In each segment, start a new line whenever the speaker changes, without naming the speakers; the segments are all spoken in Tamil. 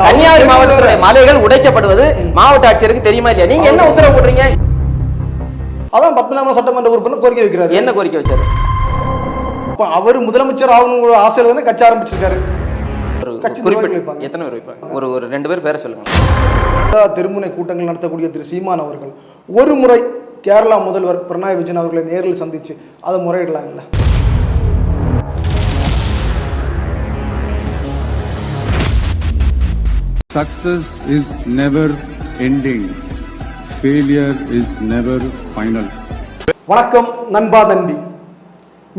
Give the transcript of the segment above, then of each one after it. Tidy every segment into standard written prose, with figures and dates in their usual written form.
கன்னியாகுமரி மாவட்டத்துடைய மலைகள் உடைக்கப்படுவது மாவட்ட ஆட்சியருக்கு தெரியுமா இல்லையா? நீங்க என்ன உத்தரவு போடுறீங்க?
அதான் 19ஆம் சட்டமன்ற உறுப்பினர் கோரிக்கை வைக்கிறாரு.
என்ன கோரிக்கை வச்சாரு?
அவர் முதலமைச்சர் ஆகணுங்கிற ஆசையில தானே கட்சி ஆரம்பிச்சிருக்காரு.
கட்சி குறிப்பிட்டு எத்தனை பேர் வைப்பாங்க? ஒரு 2 பேர் பேரை சொல்லுங்க.
தெருமுனை கூட்டங்கள் நடத்தக்கூடிய திரு சீமான் அவர்கள் ஒரு முறை கேரளா முதல்வர் பினராயி விஜயன் அவர்களை நேரில் சந்திச்சு அதை முறையிடலாங்கல்ல.
Success is never ending. Failure is never final.
வணக்கம் நண்பா நண்பி,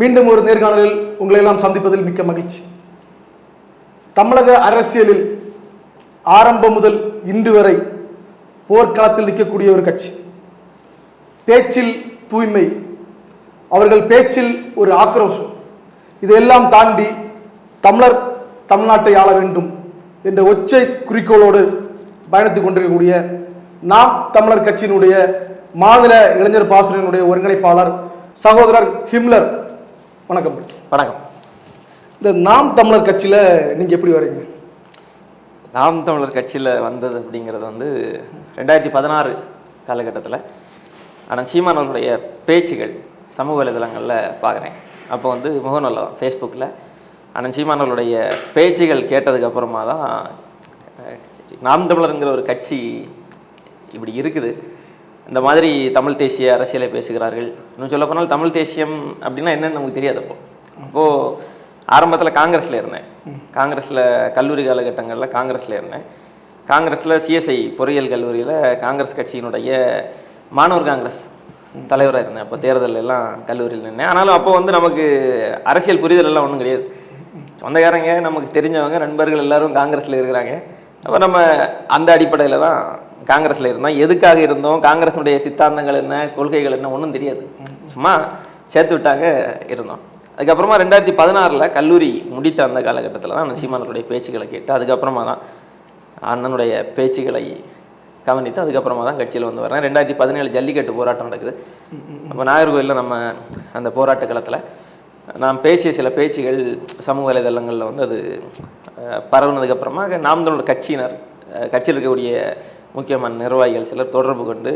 மீண்டும் ஒரு நேர்காணலில் உங்களை எல்லாம் சந்திப்பதில் மிக்க மகிழ்ச்சி. தமிழக அரசியலில் ஆரம்பம் முதல் இன்று வரை போர்க்களத்தில் நிற்கக்கூடிய ஒரு கட்சி. பேச்சில் தூய்மை, அவர்கள் பேச்சில் ஒரு ஆக்ரோஷம், இதையெல்லாம் தாண்டி தமிழர் தமிழ்நாட்டை ஆள வேண்டும் என்ற ஒற்றை குறிக்கோளோடு பயணித்துக் கொண்டிருக்கக்கூடிய நாம் தமிழர் கட்சியினுடைய மாநில இளைஞர் பாசறையினுடைய ஒருங்கிணைப்பாளர் சகோதரர் ஹிம்லர். வணக்கம்.
வணக்கம்.
இந்த நாம் தமிழர் கட்சியில் நீங்கள் எப்படி வரீங்க?
நாம் தமிழர் கட்சியில் வந்தது அப்படிங்கிறது 2016 காலகட்டத்தில் ஆனால் சீமானவர்களுடைய பேச்சுகள் சமூக வலைதளங்களில் பார்க்குறேன். அப்போ முகநூலில் தான், ஃபேஸ்புக்கில் ஆனால் சீமானவர்களுடைய பேச்சுகள் கேட்டதுக்கப்புறமா தான் நாம் தமிழருங்கிற ஒரு கட்சி இப்படி இருக்குது, இந்த மாதிரி தமிழ் தேசிய அரசியலை பேசுகிறார்கள். இன்னும் சொல்ல போனால் தமிழ் தேசியம் அப்படின்னா என்னன்னு நமக்கு தெரியாது. அப்போது ஆரம்பத்தில் காங்கிரஸில் இருந்தேன். காங்கிரஸில் கல்லூரி காலகட்டங்களில் காங்கிரஸில் இருந்தேன். காங்கிரஸில் சிஎஸ்ஐ பொறியியல் கல்லூரியில் காங்கிரஸ் கட்சியினுடைய மாணவர் காங்கிரஸ் தலைவராக இருந்தேன். அப்போ தேர்தல் எல்லாம் கல்லூரியில் நின்றேன். ஆனாலும் அப்போ நமக்கு அரசியல் புரிதல் எல்லாம் ஒன்றும் கிடையாது. சொந்தக்காரங்க, நமக்கு தெரிஞ்சவங்க, நண்பர்கள் எல்லாரும் காங்கிரஸில் இருக்கிறாங்க. அப்போ நம்ம அந்த அடிப்படையில் தான் காங்கிரஸில் இருந்தோம். எதுக்காக இருந்தோம், காங்கிரஸுடைய சித்தாந்தங்கள் என்ன, கொள்கைகள் என்ன, ஒன்றும் தெரியாது. சும்மா சேர்த்து விட்டாங்க, இருந்தோம். அதுக்கப்புறமா 2016 கல்லூரி முடித்த அந்த காலகட்டத்தில் தான் அந்த சீமானருடைய பேச்சுக்களை கேட்டு அதுக்கப்புறமா தான் அண்ணனுடைய பேச்சுக்களை கவனித்து அதுக்கப்புறமா தான் கட்சியில் வரேன். 2017 ஜல்லிக்கட்டு போராட்டம் நடக்குது. அப்போ நாகர்கோவிலில் நம்ம அந்த போராட்ட களத்தில் நான் பேசிய சில பேச்சுகள் சமூக வலைதளங்களில் அது பரவுனதுக்கப்புறமா நாம் தமிழர் கட்சியினர், கட்சியில் இருக்கக்கூடிய முக்கியமான நிர்வாகிகள் சிலர் தொடர்பு கொண்டு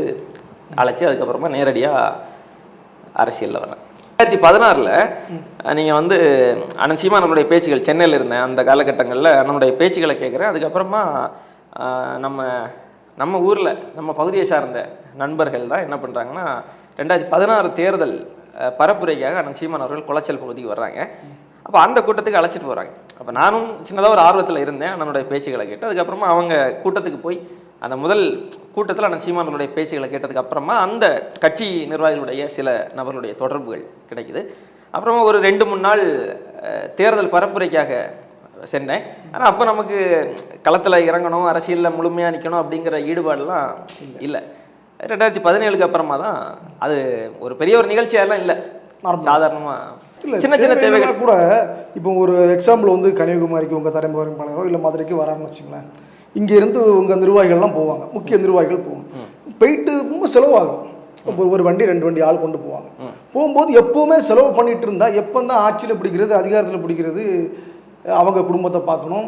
அழைச்சி அதுக்கப்புறமா நேரடியாக அரசியலில் வரேன். 2016 நீங்கள் அண்ணன் சீமானவர்களுடைய பேச்சுகள், சென்னையில் இருந்தேன் அந்த காலகட்டங்களில் அண்ணனுடைய பேச்சுக்களை கேட்குறேன். அதுக்கப்புறமா நம்ம ஊரில் நம்ம பகுதியை சார்ந்த நண்பர்கள் தான் என்ன பண்ணுறாங்கன்னா, 2016 தேர்தல் பரப்புரைக்காக அண்ணன் சீமானவர்கள் குளச்சல் பகுதிக்கு வர்றாங்க. அப்போ அந்த கூட்டத்துக்கு அழைச்சிட்டு போகிறாங்க. அப்போ நானும் சின்னதாக ஒரு ஆர்வத்தில் இருந்தேன் அண்ணனுடைய பேச்சுக்களை கேட்டு. அதுக்கப்புறமா அவங்க கூட்டத்துக்கு போய் அந்த முதல் கூட்டத்தில் அண்ணன் சீமானவர்களுடைய பேச்சுக்களை கேட்டதுக்கப்புறமா அந்த கட்சி நிர்வாகிகளுடைய சில நபர்களுடைய தொடர்புகள் கிடைக்குது. அப்புறமா ஒரு 2-3 நாள் தேர்தல் பரப்புரைக்காக சென்றேன். ஆனால் அப்போ நமக்கு களத்தில் இறங்கணும், அரசியலில் முழுமையாக நிற்கணும் அப்படிங்கிற ஈடுபாடெல்லாம் இல்லை. 2017 அப்புறமா தான் அது ஒரு பெரிய ஒரு நிகழ்ச்சியெல்லாம் இல்லை, சாதாரணமாக சின்ன சின்ன தேவைகள்
கூட. இப்போ ஒரு எக்ஸாம்பிள் கன்னியாகுமரிக்கு உங்கள் தலைமுறை இல்லை மதுரைக்கு வரான்னு வச்சுங்களேன். இங்கேருந்து உங்கள் நிர்வாகிகள்லாம் போவாங்க, முக்கிய நிர்வாகிகள் போவாங்க. போயிட்டு ரொம்ப செலவாகும். ஒரு வண்டி 2 வண்டி ஆள் கொண்டு போவாங்க. போகும்போது எப்போவுமே செலவு பண்ணிகிட்டு இருந்தால் எப்போ தான் ஆட்சியில் பிடிக்கிறது, அதிகாரத்தில் பிடிக்கிறது, அவங்க குடும்பத்தை பார்க்கணும்,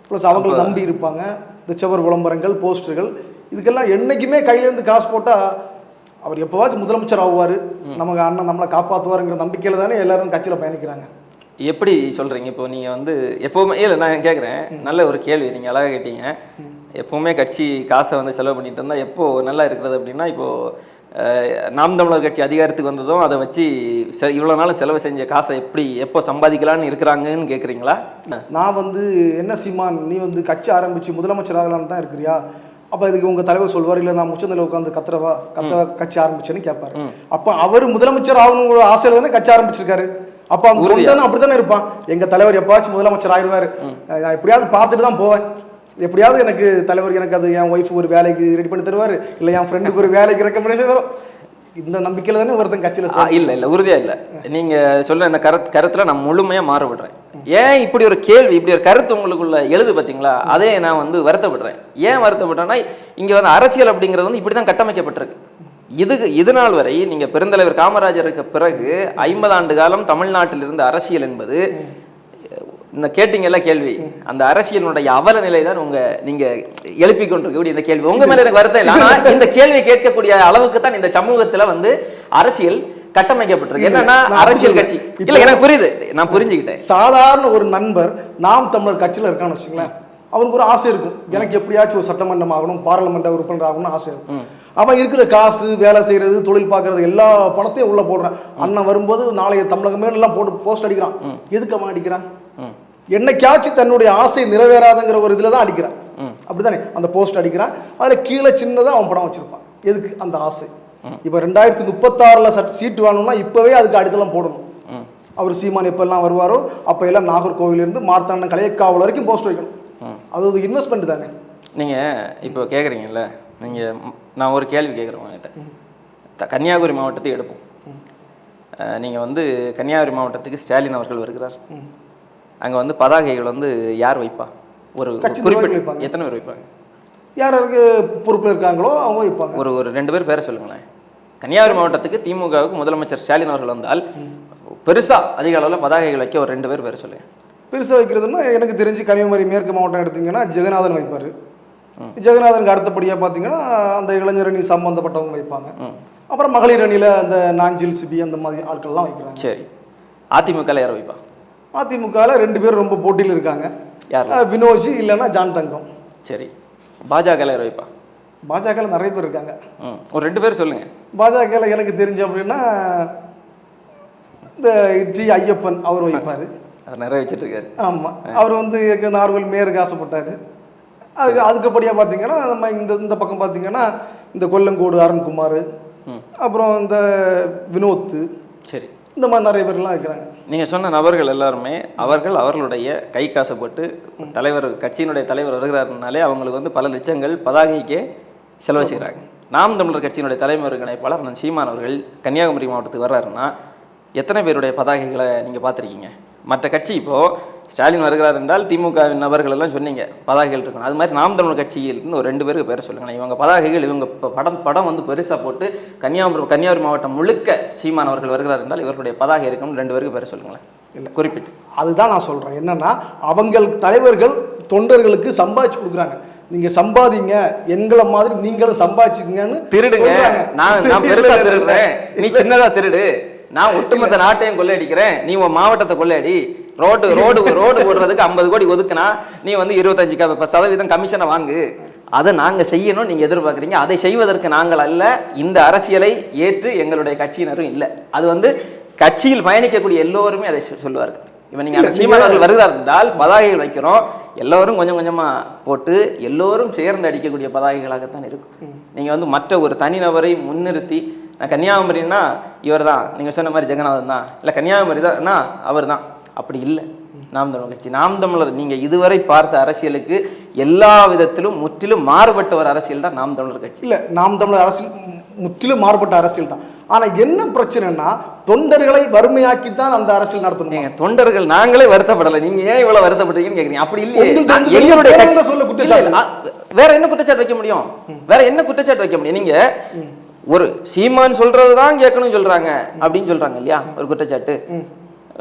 ப்ளஸ் அவங்களை நம்பி இருப்பாங்க. இந்த செவர் விளம்பரங்கள், போஸ்டர்கள், இதுக்கெல்லாம் என்றைக்குமே கையிலேருந்து காசு போட்டால் அவர் எப்போவாச்சும் முதலமைச்சர் ஆகுவார், நமக்கு அண்ணன் நம்மளை காப்பாற்றுவாருங்கிற நம்பிக்கையில் தானே எல்லாரும் கட்சியில் பயணிக்கிறாங்க.
எப்படி சொல்கிறீங்க? இப்போ நீங்கள் எப்போவுமே இல்லை, நான் கேட்குறேன், நல்ல ஒரு கேள்வி நீங்கள் அழகாக கேட்டீங்க. எப்போவுமே கட்சி காசை செலவு பண்ணிட்டு இருந்தால் எப்போது நல்லா இருக்கிறது அப்படின்னா, இப்போது நாம் தமிழர் கட்சி அதிகாரத்துக்கு வந்ததும் அதை வச்சு இவ்வளோ நாள் செலவு செஞ்ச காசை எப்போ சம்பாதிக்கலான்னு இருக்கிறாங்கன்னு கேட்குறீங்களா?
நான் என்ன சீமான், நீ கட்சி ஆரம்பித்து முதலமைச்சர் ஆகலான்னு தான் இருக்கிறியா? அப்போ இதுக்கு உங்கள் தலைவர் சொல்வார், இல்லை நான் முச்சந்தில் உட்காந்து கட்சி ஆரம்பிச்சேன்னு கேட்பாரு. அப்போ அவர் முதலமைச்சர் ஆகணுங்கிற ஆசையில் தானே கட்சி ஆரம்பிச்சிருக்காரு. அப்போ அவங்க தொண்டனும் அப்படி தானே இருப்பான். எங்கள் தலைவர் எப்போவாச்சும் முதலமைச்சர் ஆயிடுவார், நான் எப்படியாவது பார்த்துட்டு தான் போவேன், எப்படியாவது எனக்கு தலைவர் எனக்கு அது என் ஒய்ஃபுக்கு ஒரு வேலைக்கு ரெடி பண்ணி தருவார், இல்லை என் ஃப்ரெண்டுக்கு ஒரு வேலைக்கு ரெக்கமெண்டேஷன் வரும். இந்த நம்பிக்கையில் தானே ஒருத்தன் கட்சியில்
இல்லை உறுதியாக இல்லை. நீங்கள் சொல்ல இந்த கருத்தில் நான் முழுமையாக மாறுபடுறேன். ஏன் இப்படி ஒரு கேள்வி, இப்படி ஒரு கருத்து உங்களுக்குள்ள எழுது பார்த்தீங்களா, அதே நான் வருத்தப்படுறேன். ஏன் வருத்தப்படுறேன்னா, இங்கே அரசியல் அப்படிங்கிறது இப்படி தான் கட்டமைக்கப்பட்டிருக்கு. இது நாள் வரை நீங்கள் பெருந்தலைவர் காமராஜருக்கு பிறகு 50 ஆண்டு காலம் தமிழ்நாட்டில் இருந்த அரசியல் என்பது இந்த கேட்டீங்கல்ல கேள்வி, அந்த அரசியலுடைய அவல நிலை தான் நீங்க எழுப்பி கொண்டிருக்கக்கூடிய இந்த கேள்வி. உங்க மேல எனக்கு வருத்தம் இல்லை, ஆனா இந்த கேள்வியை கேட்கக்கூடிய அளவுக்கு தான் இந்த சமூகத்துல அரசியல் கட்டமைக்கப்பட்டிருக்கு. என்னன்னா அரசியல் கட்சி இல்ல, எனக்கு புரியுது, நான் புரிஞ்சுக்கிட்டேன்.
சாதாரண ஒரு நண்பர் நாம் தமிழர் கட்சியில இருக்கான்னு வச்சுங்களேன், அவனுக்கு ஒரு ஆசை இருக்கும், எனக்கு எப்படியாச்சும் ஒரு சட்டமன்றம் ஆகணும், பாராளுமன்ற உறுப்பினர் ஆகணும்னு ஆசை இருக்கும். அவன் இருக்கிற காசு, வேலை செய்யறது, தொழில் பார்க்கறது, எல்லா பணத்தையும் உள்ள போடுறான். அண்ணன் வரும்போது நாளைய தமிழகமே எல்லாம் போட்டு போஸ்ட் அடிக்கிறான். எதுக்கு அவன் அடிக்கிறான்? என்னைக்காச்சும் தன்னுடைய ஆசை நிறைவேறாதுங்கிற ஒரு இதுல தான் அடிக்கிறான். அப்படித்தானே அந்த போஸ்ட் அடிக்கிறான். அதுல கீழே சின்னதா அவன் படம் வச்சிருப்பான். எதுக்கு? அந்த ஆசை. இப்ப 2036 சீட்டு வேணும்னா இப்பவே அதுக்கு அடித்தளம் போடணும். அவர் சீமான் எப்பெல்லாம் வருவாரோ அப்ப எல்லாம் நாகர்கோவில் இருந்து மார்த்தாண்டம் கலையக்காவல் வரைக்கும் போஸ்ட் வைக்கணும். அது ஒரு இன்வெஸ்ட்மெண்ட் தானே.
நீங்க இப்போ கேட்குறீங்கல்ல, நீங்கள் நான் ஒரு கேள்வி கேட்குறேன் உங்ககிட்ட. கன்னியாகுமரி மாவட்டத்தை எடுப்போம். நீங்கள் கன்னியாகுமரி மாவட்டத்துக்கு ஸ்டாலின் அவர்கள் வருகிறார். அங்கே பதாகைகள் யார் வைப்பா? ஒரு குறிப்பிட்ட எத்தனை பேர் வைப்பாங்க?
யாருக்கு பொறுப்பில் இருக்காங்களோ அவங்க வைப்பாங்க.
ஒரு 2 பேர் பேரை சொல்லுங்களேன். கன்னியாகுமரி மாவட்டத்துக்கு திமுகவுக்கு முதலமைச்சர் ஸ்டாலின் அவர்கள் வந்தால் பெருசாக அதிக அளவில் பதாகைகள் வைக்க ஒரு 2 பேர் பேரை சொல்லுங்கள்.
பெருசாக வைக்கிறதுனா எனக்கு தெரிஞ்சு கன்னியாகுமரி மேற்கு மாவட்டம் எடுத்திங்கன்னா ஜெகநாதன் வைப்பார். ஜெகநாதனுக்கு அடுத்தபடியாக பார்த்தீங்கன்னா அந்த இளைஞர் அணி சம்பந்தப்பட்டவங்க வைப்பாங்க. அப்புறம் மகளிர் அணியில் அந்த நாஞ்சில் சிபி அந்த மாதிரி ஆட்கள்லாம் வைக்கிறாங்க.
சரி, அதிமுகவில் யாரை வைப்பா?
அதிமுகவில் 2 பேர் ரொம்ப போட்டியில் இருக்காங்க. யார்? வினோஜ் இல்லைன்னா ஜான் தங்கம்.
சரி, பாஜகவில் யாரை வைப்பா?
பாஜகவில் நிறைய பேர் இருக்காங்க.
ஒரு 2 பேர் சொல்லுங்கள்.
பாஜகவில் எனக்கு தெரிஞ்ச அப்படின்னா இந்த டி ஐயப்பன் அவர் வைப்பார்.
அவர் நிறைய வச்சுட்டு இருக்காரு.
ஆமாம், அவர் நார்வல் மேயருக்கு ஆசைப்பட்டார். அதுக்கப்படியாக பார்த்தீங்கன்னா நம்ம இந்த பக்கம் பார்த்தீங்கன்னா இந்த கொல்லங்கோடு அருண்குமார், அப்புறம் இந்த வினோத், சரி, இந்த மாதிரி நிறைய பேர்லாம் இருக்கிறாங்க.
நீங்கள் சொன்ன நபர்கள் எல்லாருமே அவர்களுடைய கை காசப்பட்டு கட்சியினுடைய தலைவர் வருகிறாருனாலே அவங்களுக்கு பல லட்சங்கள் பதாகைக்கே செலவு செய்கிறாங்க. நாம் தமிழர் கட்சியினுடைய தலைமை ஒருங்கிணைப்பாளர் அண்ணன் சீமான் அவர்கள் கன்னியாகுமரி மாவட்டத்துக்கு வர்றாருன்னா எத்தனை பேருடைய பதாகைகளை நீங்கள் பார்த்துருக்கீங்க? மற்ற கட்சி இப்போது ஸ்டாலின் வருகிறார் என்றால் திமுகவின் நபர்கள் எல்லாம் சொன்னீங்க பதாகைகள் இருக்கணும். அது மாதிரி நாம் தமிழர் கட்சியிலிருந்து ஒரு 2 பேருக்கு பேரை சொல்லுங்கள். இவங்க பதாகைகள் இவங்க படம் பெருசாக போட்டு கன்னியாகுமரி மாவட்டம் முழுக்க சீமான் அவர்கள் வருகிறார் என்றால் இவர்களுடைய பதாகை இருக்கணும். 2 பேருக்கு பேரை சொல்லுங்களேன்.
இல்லை,
குறிப்பிட்டு அதுதான்
நான் சொல்கிறேன். என்னன்னா அவங்க தலைவர்கள் தொண்டர்களுக்கு சம்பாதிச்சு கொடுக்குறாங்க. நீங்க சம்பாதிங்க, எங்களை மாதிரி நீங்களும் சம்பாதிச்சுக்கீங்கன்னு
திருடுங்க. நான் பெருசா திருடுறேன், நீ சின்னதா திருடு. நான் ஒட்டுமொத்த நாட்டையும் கொள்ளையடிக்கிறேன், நீ உன் மாவட்டத்தை கொள்ளையடி. ரோடு போடுறதுக்கு 50 கோடி ஒதுக்குனா நீ 25% கமிஷனை வாங்கு. அதை நாங்கள் செய்யணும் நீங்கள் எதிர்பார்க்குறீங்க. அதை செய்வதற்கு நாங்கள் அல்ல, இந்த அரசியலை ஏற்று எங்களுடைய கட்சியினரும் இல்லை. அது கட்சியில் பயணிக்கக்கூடிய எல்லோருமே அதை சொல்லுவார்கள். இப்போ நீங்கள் சீமான் அவர்கள் வருகிறார் என்றால் பதாகைகள் வைக்கிறோம், எல்லோரும் கொஞ்சம் கொஞ்சமாக போட்டு எல்லோரும் சேர்ந்து அடிக்கக்கூடிய பதாகைகளாகத்தான் இருக்கும். நீங்கள் மற்ற ஒரு தனிநபரை முன்னிறுத்தி நான் கன்னியாகுமரின்னா இவர் தான், நீங்கள் சொன்ன மாதிரி ஜெகநாதன் தான், இல்லை கன்னியாகுமரி தான்னா அவர் தான், அப்படி இல்லை. நாம் தமிழர் கட்சி, நாம் தமிழர் நீங்கள் இதுவரை பார்த்த அரசியலுக்கு எல்லா விதத்திலும் முற்றிலும் மாறுபட்ட ஒரு அரசியல் தான் நாம் தமிழர் கட்சி.
இல்லை, நாம் தமிழர் அரசியல் முற்றிலும் மாறுபட்ட அரசியல் தான். ஆனால் என்ன பிரச்சனைனா தொண்டர்களை வறுமையாக்கித்தான் அந்த அரசியல் நடத்தணும்.
தொண்டர்கள் நாங்களே வருத்தப்படலை, நீங்கள் ஏன் இவ்வளோ வருத்தப்படுறீங்கன்னு கேட்குறீங்க. அப்படி இல்லையே, வேற என்ன குற்றச்சாட்டு வைக்க முடியும்? வேற என்ன குற்றச்சாட்டு வைக்க முடியும்? நீங்கள் ஒரு சீமான் சொல்றது தான் கேட்கணும்னு சொல்றாங்க அப்படின்னு சொல்றாங்க இல்லையா, ஒரு குற்றச்சாட்டு.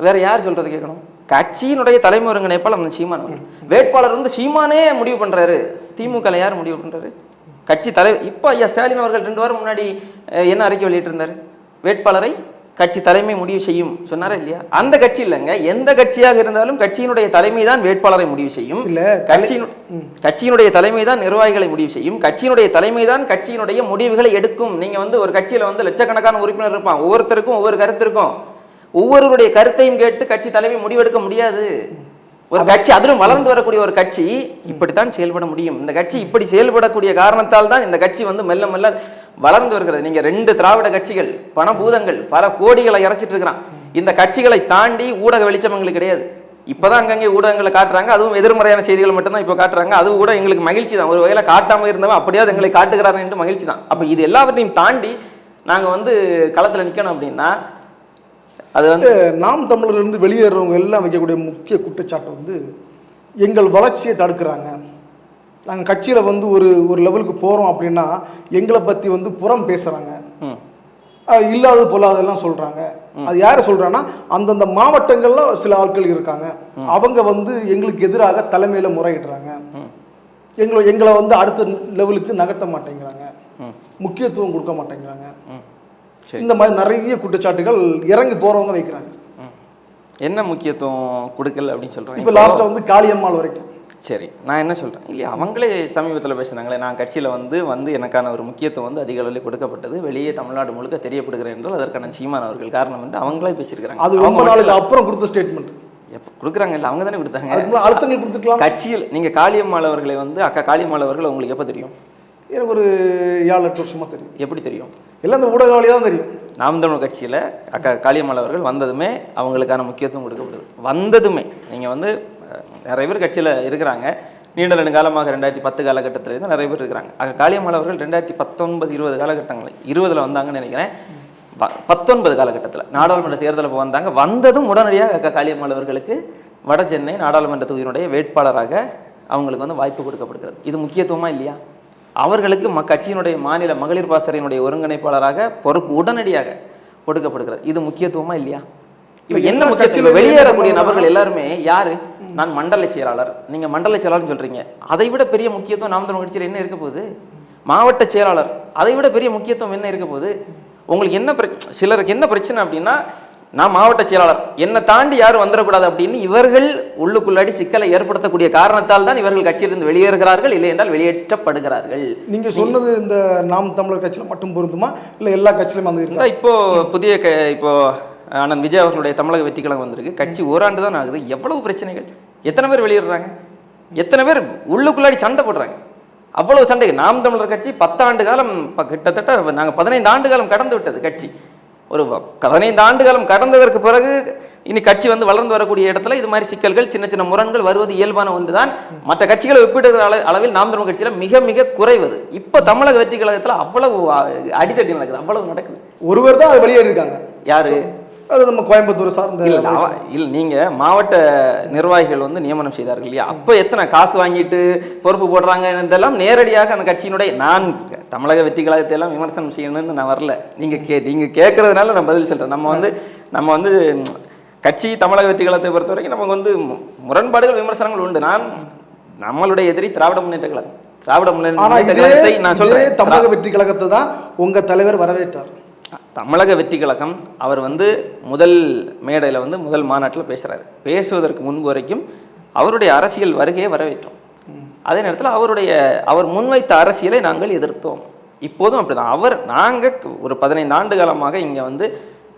வேற யார் சொல்றது கேட்கணும்? கட்சியினுடைய தலைமை ஒருங்கிணைப்பாளர் அந்த சீமான் வேட்பாளர் சீமானே முடிவு பண்றாரு. திமுக யார் முடிவு பண்றாரு? கட்சி தலைவர். இப்போ ஐயா ஸ்டாலின் அவர்கள் 2 வாரம் முன்னாடி என்ன அறிக்கை வெளியிட்டு இருந்தாரு? வேட்பாளரை கட்சி தலைமை முடிவு செய்யும் சொன்னாரா இல்லையா? அந்த கட்சி இல்லைங்க, எந்த கட்சியாக இருந்தாலும் கட்சியினுடைய தலைமை தான் வேட்பாளரை முடிவு செய்யும். கட்சியினுடைய தலைமை தான் நிர்வாகிகளை முடிவு செய்யும். கட்சியினுடைய தலைமை தான் கட்சியினுடைய முடிவுகளை எடுக்கும். நீங்க ஒரு கட்சியில லட்சக்கணக்கான உறுப்பினர் இருப்பான், ஒவ்வொருத்தருக்கும் ஒவ்வொரு கருத்து இருக்கும். ஒவ்வொருவருடைய கருத்தையும் கேட்டு கட்சி தலைமை முடிவெடுக்க முடியாது. ஒரு கட்சி, அதிலும் வளர்ந்து வரக்கூடிய ஒரு கட்சி இப்படித்தான் செயல்பட முடியும். இந்த கட்சி இப்படி செயல்படக்கூடிய காரணத்தால் தான் இந்த கட்சி மெல்ல மெல்ல வளர்ந்து வருகிறது. நீங்க 2 திராவிட கட்சிகள், பணபூதங்கள், பல கோடிகளை இறைச்சிட்டு இருக்கிறான். இந்த கட்சிகளை தாண்டி ஊடக வெளிச்சம் எங்களுக்கு கிடையாது. இப்பதான் அங்கங்கே ஊடகங்களை காட்டுறாங்க, அதுவும் எதிர்மறையான செய்திகள் மட்டும்தான் இப்போ காட்டுறாங்க. அது கூட எங்களுக்கு மகிழ்ச்சி தான். ஒரு வகையில காட்டாம இருந்தவன் அப்படியாவது எங்களை காட்டுகிறார்கள் என்று மகிழ்ச்சி தான். அப்ப இது எல்லாவற்றையும் தாண்டி நாங்க களத்துல நிக்கணும் அப்படின்னா அது
நாம் தமிழர்லேருந்து வெளியேறவங்க எல்லாம் வைக்கக்கூடிய முக்கிய குற்றச்சாட்டு எங்கள் வளர்ச்சியை தடுக்கிறாங்க. நாங்கள் கட்சியில் ஒரு லெவலுக்கு போகிறோம் அப்படின்னா எங்களை பற்றி புறம் பேசுகிறாங்க. இல்லாதது பொல்லாதெல்லாம் சொல்கிறாங்க. அது யார் சொல்கிறான்னா அந்தந்த மாவட்டங்களில் சில ஆட்கள் இருக்காங்க, அவங்க வந்து எங்களுக்கு எதிராக தலைமையில் முறையிடுறாங்க, எங்களை வந்து அடுத்த லெவலுக்கு நகர்த்த மாட்டேங்கிறாங்க, முக்கியத்துவம் கொடுக்க மாட்டேங்கிறாங்க. இந்த மாதிரி நிறைய குற்றச்சாட்டுகள் இறங்கி போகிறவங்க வைக்கிறாங்க.
என்ன முக்கியத்துவம் கொடுக்கல அப்படின்னு சொல்கிறாங்க.
இப்போ லாஸ்ட்டாக வந்து காளியம்மாள் வரைக்கும்.
சரி, நான் என்ன சொல்கிறேன் இல்லையா, அவங்களே சமீபத்தில் பேசுனாங்களே, நான் கட்சியில் வந்து எனக்கான ஒரு முக்கியத்துவம் வந்து அதிக அளவில் கொடுக்கப்பட்டது, வெளியே தமிழ்நாடு முழுக்க தெரியப்படுகிறேன் என்றால் அதற்கான சீமான் அவர்கள் காரணம் என்று அவங்களே பேசியிருக்கிறாங்க.
அது ரொம்ப நாளுக்கு அப்புறம் கொடுத்த ஸ்டேட்மெண்ட்.
எப்போ கொடுக்குறாங்க இல்லை, அவங்க தானே கொடுத்தாங்க.
அழுத்தங்கள் கொடுத்துக்கலாம்.
கட்சியில் நீங்கள் காளியம்மாள் அவர்களை வந்து அக்கா காளியம்மாள் அவர்கள் உங்களுக்கு எப்போ தெரியும்?
எனக்கு ஒரு 7-8 வருஷமாக தெரியும்.
எப்படி தெரியும்?
எல்லாம் இந்த ஊடக வழியாக தான் தெரியும்.
நாம் தமிழ் கட்சியில் அக்கா காளியம்மாள் அவர்கள் வந்ததுமே அவங்களுக்கான முக்கியத்துவம் கொடுக்கப்படுது. வந்ததுமே நீங்கள் வந்து நிறைய பேர் கட்சியில் இருக்கிறாங்க, நீண்ட நெடுங்காலமாக 2010 காலகட்டத்தில் நிறைய பேர் இருக்கிறாங்க. அக்கா காளியம்மாள் அவர்கள் 2019-20 காலகட்டங்களில் 20 வந்தாங்கன்னு நினைக்கிறேன். 19 காலகட்டத்தில் நாடாளுமன்ற தேர்தலுக்கு வந்தாங்க. வந்ததும் உடனடியாக அக்கா காளியம்மாள் அவர்களுக்கு வட சென்னை நாடாளுமன்ற தொகுதியினுடைய வேட்பாளராக அவங்களுக்கு வந்து வாய்ப்பு கொடுக்கப்படுகிறது. இது முக்கியத்துவமாக இல்லையா? அவர்களுக்கு கட்சியினுடைய மாநில மகளிர் பாசறையினுடைய ஒருங்கிணைப்பாளராக பொறுப்பு உடனடியாக கொடுக்கப்படுகிறது. இது முக்கியத்துவமா இல்லையா? என்ன முக்கியத்துவம்? வெளியேறக்கூடிய நபர்கள் எல்லாருமே யாரு? நான் மண்டல செயலாளர், நீங்க மண்டல செயலாளர்னு சொல்றீங்க. அதை விட பெரிய முக்கியத்துவம் நாம் தமிழ் கட்சியில் என்ன இருக்க போகுது? மாவட்ட செயலாளர், அதை விட பெரிய முக்கியத்துவம் என்ன இருக்க போகுது? உங்களுக்கு என்ன சிலருக்கு என்ன பிரச்சனை அப்படின்னா, நான் மாவட்ட செயலாளர், என்னை தாண்டி யாரும் வந்துடக்கூடாது அப்படின்னு இவர்கள் உள்ளுக்குள்ளாடி சிக்கலை ஏற்படுத்தக்கூடிய காரணத்தால் தான் இவர்கள் கட்சியிலிருந்து வெளியேறுகிறார்கள், இல்லை என்றால் வெளியேற்றப்படுகிறார்கள்.
நீங்க சொன்னது இந்த நாம் தமிழர் கட்சியில் மட்டும் பொருந்துமா, இல்லை எல்லா கட்சியிலும் வந்து இருக்கா?
இப்போ புதிய இப்போ அண்ணன் விஜய் அவர்களுடைய தமிழக வெற்றி கழகம் வந்திருக்கு. கட்சி ஓராண்டு தான் ஆகுது. எவ்வளவு பிரச்சனைகள், எத்தனை பேர் வெளியேறாங்க, எத்தனை பேர் உள்ளுக்குள்ளாடி சண்டை போடுறாங்க. அவ்வளவு சண்டை. நாம் தமிழர் கட்சி 10 ஆண்டு காலம், கிட்டத்தட்ட நாங்கள் 15 ஆண்டு காலம் கடந்து விட்டது கட்சி. ஒரு 15 ஆண்டு காலம் கடந்ததற்கு பிறகு இனி கட்சி வந்து வளர்ந்து வரக்கூடிய இடத்துல இது மாதிரி சிக்கல்கள், சின்ன சின்ன முரண்கள் வருவது இயல்பான ஒன்று தான். மற்ற கட்சிகளை ஒப்பிடுகிற அளவில் நாம் தமிழ் கட்சியில் மிக மிக குறைவது. இப்போ தமிழக வெற்றி கழகத்தில் அவ்வளவு அடித்தடி நடக்குது, அவ்வளவு நடக்குது.
ஒருவர் தான் வெளியே இருக்காங்க.
யாரு?
அது நம்ம கோயம்புத்தூர் சார்ந்த
இல்லை, நீங்கள் மாவட்ட நிர்வாகிகள் வந்து நியமனம் செய்தார்கள் இல்லையா? அப்போ எத்தனை காசு வாங்கிட்டு பொறுப்பு போடுறாங்க இதெல்லாம் நேரடியாக அந்த கட்சியினுடைய, நான் தமிழக வெற்றி கழகத்தை எல்லாம் விமர்சனம் செய்யணும்னு நான் வரல. நீங்கள் கேட்கறதுனால நான் பதில் சொல்கிறேன். நம்ம வந்து கட்சி தமிழக வெற்றி கழகத்தை பொறுத்த வரைக்கும் நமக்கு வந்து முரண்பாடுகள் விமர்சனங்கள் உண்டு. நம்மளுடைய எதிரி திராவிட முன்னேற்ற கழகம். திராவிட முன்னேற்ற கழகத்தை நான் சொல்கிறேன்.
தமிழக வெற்றி கழகத்தை தான் உங்கள் தலைவர் வரவேற்றார்.
தமிழக வெற்றி கழகம் அவர் வந்து முதல் மேடையில் வந்து முதல் மாநாட்டில் பேசுகிறாரு. பேசுவதற்கு முன்பு வரைக்கும் அவருடைய அரசியல் வருகையை வரவேற்றோம். அதே நேரத்தில் அவர் முன்வைத்த அரசியலை நாங்கள் எதிர்த்தோம். இப்போதும் அப்படிதான். நாங்கள் ஒரு 15 ஆண்டு காலமாக இங்கே வந்து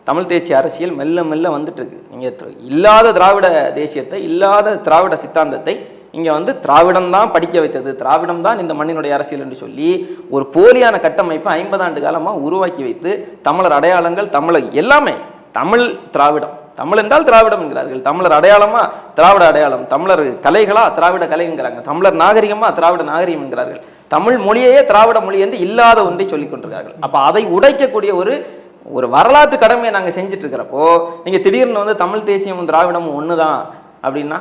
தமிழ் தேசிய அரசியல் மெல்ல மெல்ல வந்துட்டு இருக்கு. நீங்கள் இல்லாத திராவிட தேசியத்தை, இல்லாத திராவிட சித்தாந்தத்தை இங்கே வந்து திராவிடம் தான் படிக்க வைத்தது, திராவிடம் தான் இந்த மண்ணினுடைய அரசியல் என்று சொல்லி ஒரு போலியான கட்டமைப்பை 50 ஆண்டு காலமாக உருவாக்கி வைத்து தமிழர் அடையாளங்கள், தமிழர் எல்லாமே தமிழ் திராவிடம், தமிழ் என்றால் திராவிடம் என்கிறார்கள், தமிழர் அடையாளமா திராவிட அடையாளம், தமிழர் கலைகளா திராவிட கலைங்கிறாங்க, தமிழர் நாகரிகமா திராவிட நாகரிகம் என்கிறார்கள், தமிழ் மொழியையே திராவிட மொழி என்று இல்லாத ஒன்றை சொல்லிக் கொண்டிருக்கிறார்கள். அப்போ அதை உடைக்கக்கூடிய ஒரு வரலாற்று கடமையை நாங்கள் செஞ்சுட்டு இருக்கிறப்போ நீங்கள் திடீர்னு வந்து தமிழ் தேசியமும் திராவிடமும் ஒன்று தான் அப்படின்னா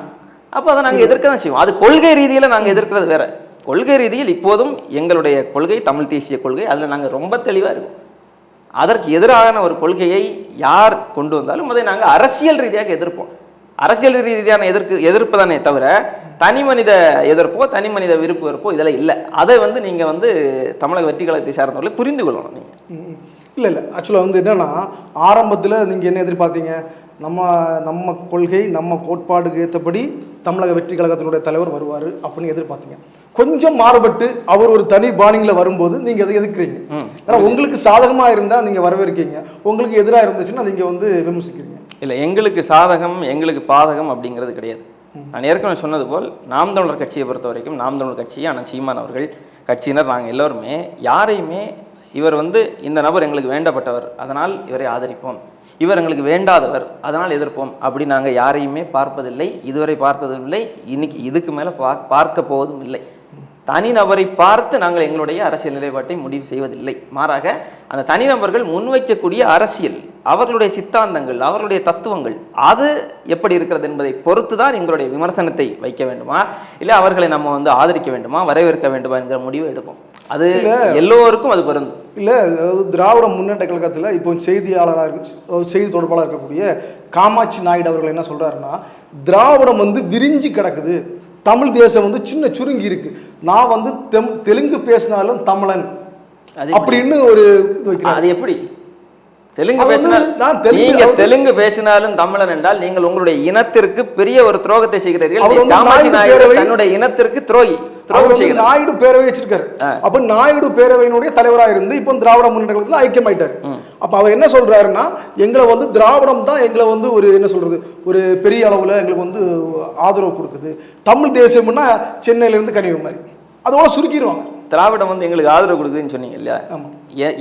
அப்போ அதை நாங்கள் எதிர்க்க தான் செய்வோம். அது கொள்கை ரீதியில் நாங்கள் எதிர்க்கிறது வேற. கொள்கை ரீதியில் இப்போதும் எங்களுடைய கொள்கை தமிழ் தேசிய கொள்கை, அதில் நாங்கள் ரொம்ப தெளிவாக இருக்கோம். அதற்கு எதிரான ஒரு கொள்கையை யார் கொண்டு வந்தாலும் அதை நாங்கள் அரசியல் ரீதியாக எதிர்ப்போம். அரசியல் ரீதியான எதிர்ப்பு தானே தவிர தனி மனித எதிர்ப்போ தனி மனித விருப்பு வெறுப்போ இதெல்லாம் இல்லை. அதை வந்து நீங்கள் வந்து தமிழக வெற்றி கழகத்தை சார்ந்தவர்களை புரிந்து கொள்ளணும். நீங்கள்
இல்லை ஆக்சுவலாக வந்து என்னென்னா, ஆரம்பத்தில் நீங்கள் என்ன எதிர்பார்த்தீங்க? நம்ம கொள்கை நம்ம கோட்பாடுக்கு ஏற்றபடி தமிழக வெற்றி கழகத்தினுடைய தலைவர் வருவார் அப்படின்னு எதிர்பார்த்தீங்க. கொஞ்சம் மாறுபட்டு அவர் ஒரு தனி பாணிங்கில் வரும்போது நீங்கள் அதை எதிர்க்கிறீங்க. ஏன்னா உங்களுக்கு சாதகமாக இருந்தால் நீங்கள் வரவேற்கீங்க, உங்களுக்கு எதிராக இருந்துச்சுன்னா நீங்கள் வந்து விமர்சிக்கிறீங்க.
இல்லை, எங்களுக்கு சாதகம் எங்களுக்கு பாதகம் அப்படிங்கிறது கிடையாது. நான் ஏற்கனவே சொன்னது போல் நாம் தமிழர் கட்சியை பொறுத்த வரைக்கும் நாம் தமிழர் கட்சி, ஆனால் சீமான் அவர்கள் கட்சியினர் நாங்கள் எல்லோருமே யாரையுமே இவர் வந்து இந்த நபர் எங்களுக்கு வேண்டப்பட்டவர் அதனால் இவரை ஆதரிப்போம், இவர் எங்களுக்கு வேண்டாதவர் அதனால் எதிர்ப்போம் அப்படி நாங்கள் யாரையுமே பார்ப்பதில்லை, இதுவரை பார்த்ததும் இல்லை, இன்னைக்கு இதுக்கு மேலே பார்க்க போவதும் இல்லை. தனிநபரை பார்த்து நாங்கள் எங்களுடைய அரசியல் நிலைப்பாட்டை முடிவு செய்வதில்லை. மாறாக அந்த தனிநபர்கள் முன்வைக்கக்கூடிய அரசியல், அவர்களுடைய சித்தாந்தங்கள், அவர்களுடைய தத்துவங்கள் அது எப்படி இருக்கிறது என்பதை பொறுத்து தான் எங்களுடைய விமர்சனத்தை வைக்க வேண்டுமா, இல்லை அவர்களை நம்ம வந்து ஆதரிக்க வேண்டுமா, வரவேற்க வேண்டுமா என்கிற முடிவை எடுப்போம். அது எல்லோருக்கும் அது பொருந்தும். இல்லை,
அதாவது திராவிட முன்னேற்ற கழகத்தில் இப்போ செய்தியாளராக செய்தி தொடர்பாளர் இருக்கக்கூடிய காமாட்சி நாயுடு அவர்கள் என்ன சொல்கிறாருன்னா, திராவிடம் வந்து விரிஞ்சு கிடக்குது, தமிழ் தேசம் வந்து சின்ன சுருங்கி இருக்கு, நான் வந்து தெலுங்கு பேசினாலும் தமிழன் அப்படின்னு ஒரு இது வைக்கிறேன்.
அது எப்படி தெலுங்கு பேசினாலும் தமிழன் என்றால் நீங்கள் உங்களுடைய இனத்திற்கு பெரிய ஒரு துரோகத்தை செய்கிறீர்கள். தன்னுடைய இனத்திற்கு துரோகி.
நாயுடு பேரவை வச்சிருக்காரு. அப்ப நாயுடு பேரவையினுடைய தலைவராக இருந்து இப்போ திராவிட முன்னேற்ற கழகத்தில் ஐக்கியமாயிட்டாரு. அப்ப அவர் என்ன சொல்றாருன்னா, எங்களை வந்து திராவிடம் தான் எங்களை வந்து ஒரு என்ன சொல்றது, ஒரு பெரிய அளவுல எங்களுக்கு வந்து ஆதரவு கொடுக்குது. தமிழ் தேசம்னா சென்னையில இருந்து கன்னியாகுமரி அதோட சுருக்கிடுவாங்க.
திராவிடம் வந்து எங்களுக்கு ஆதரவு கொடுக்குதுன்னு சொன்னீங்க இல்லையா?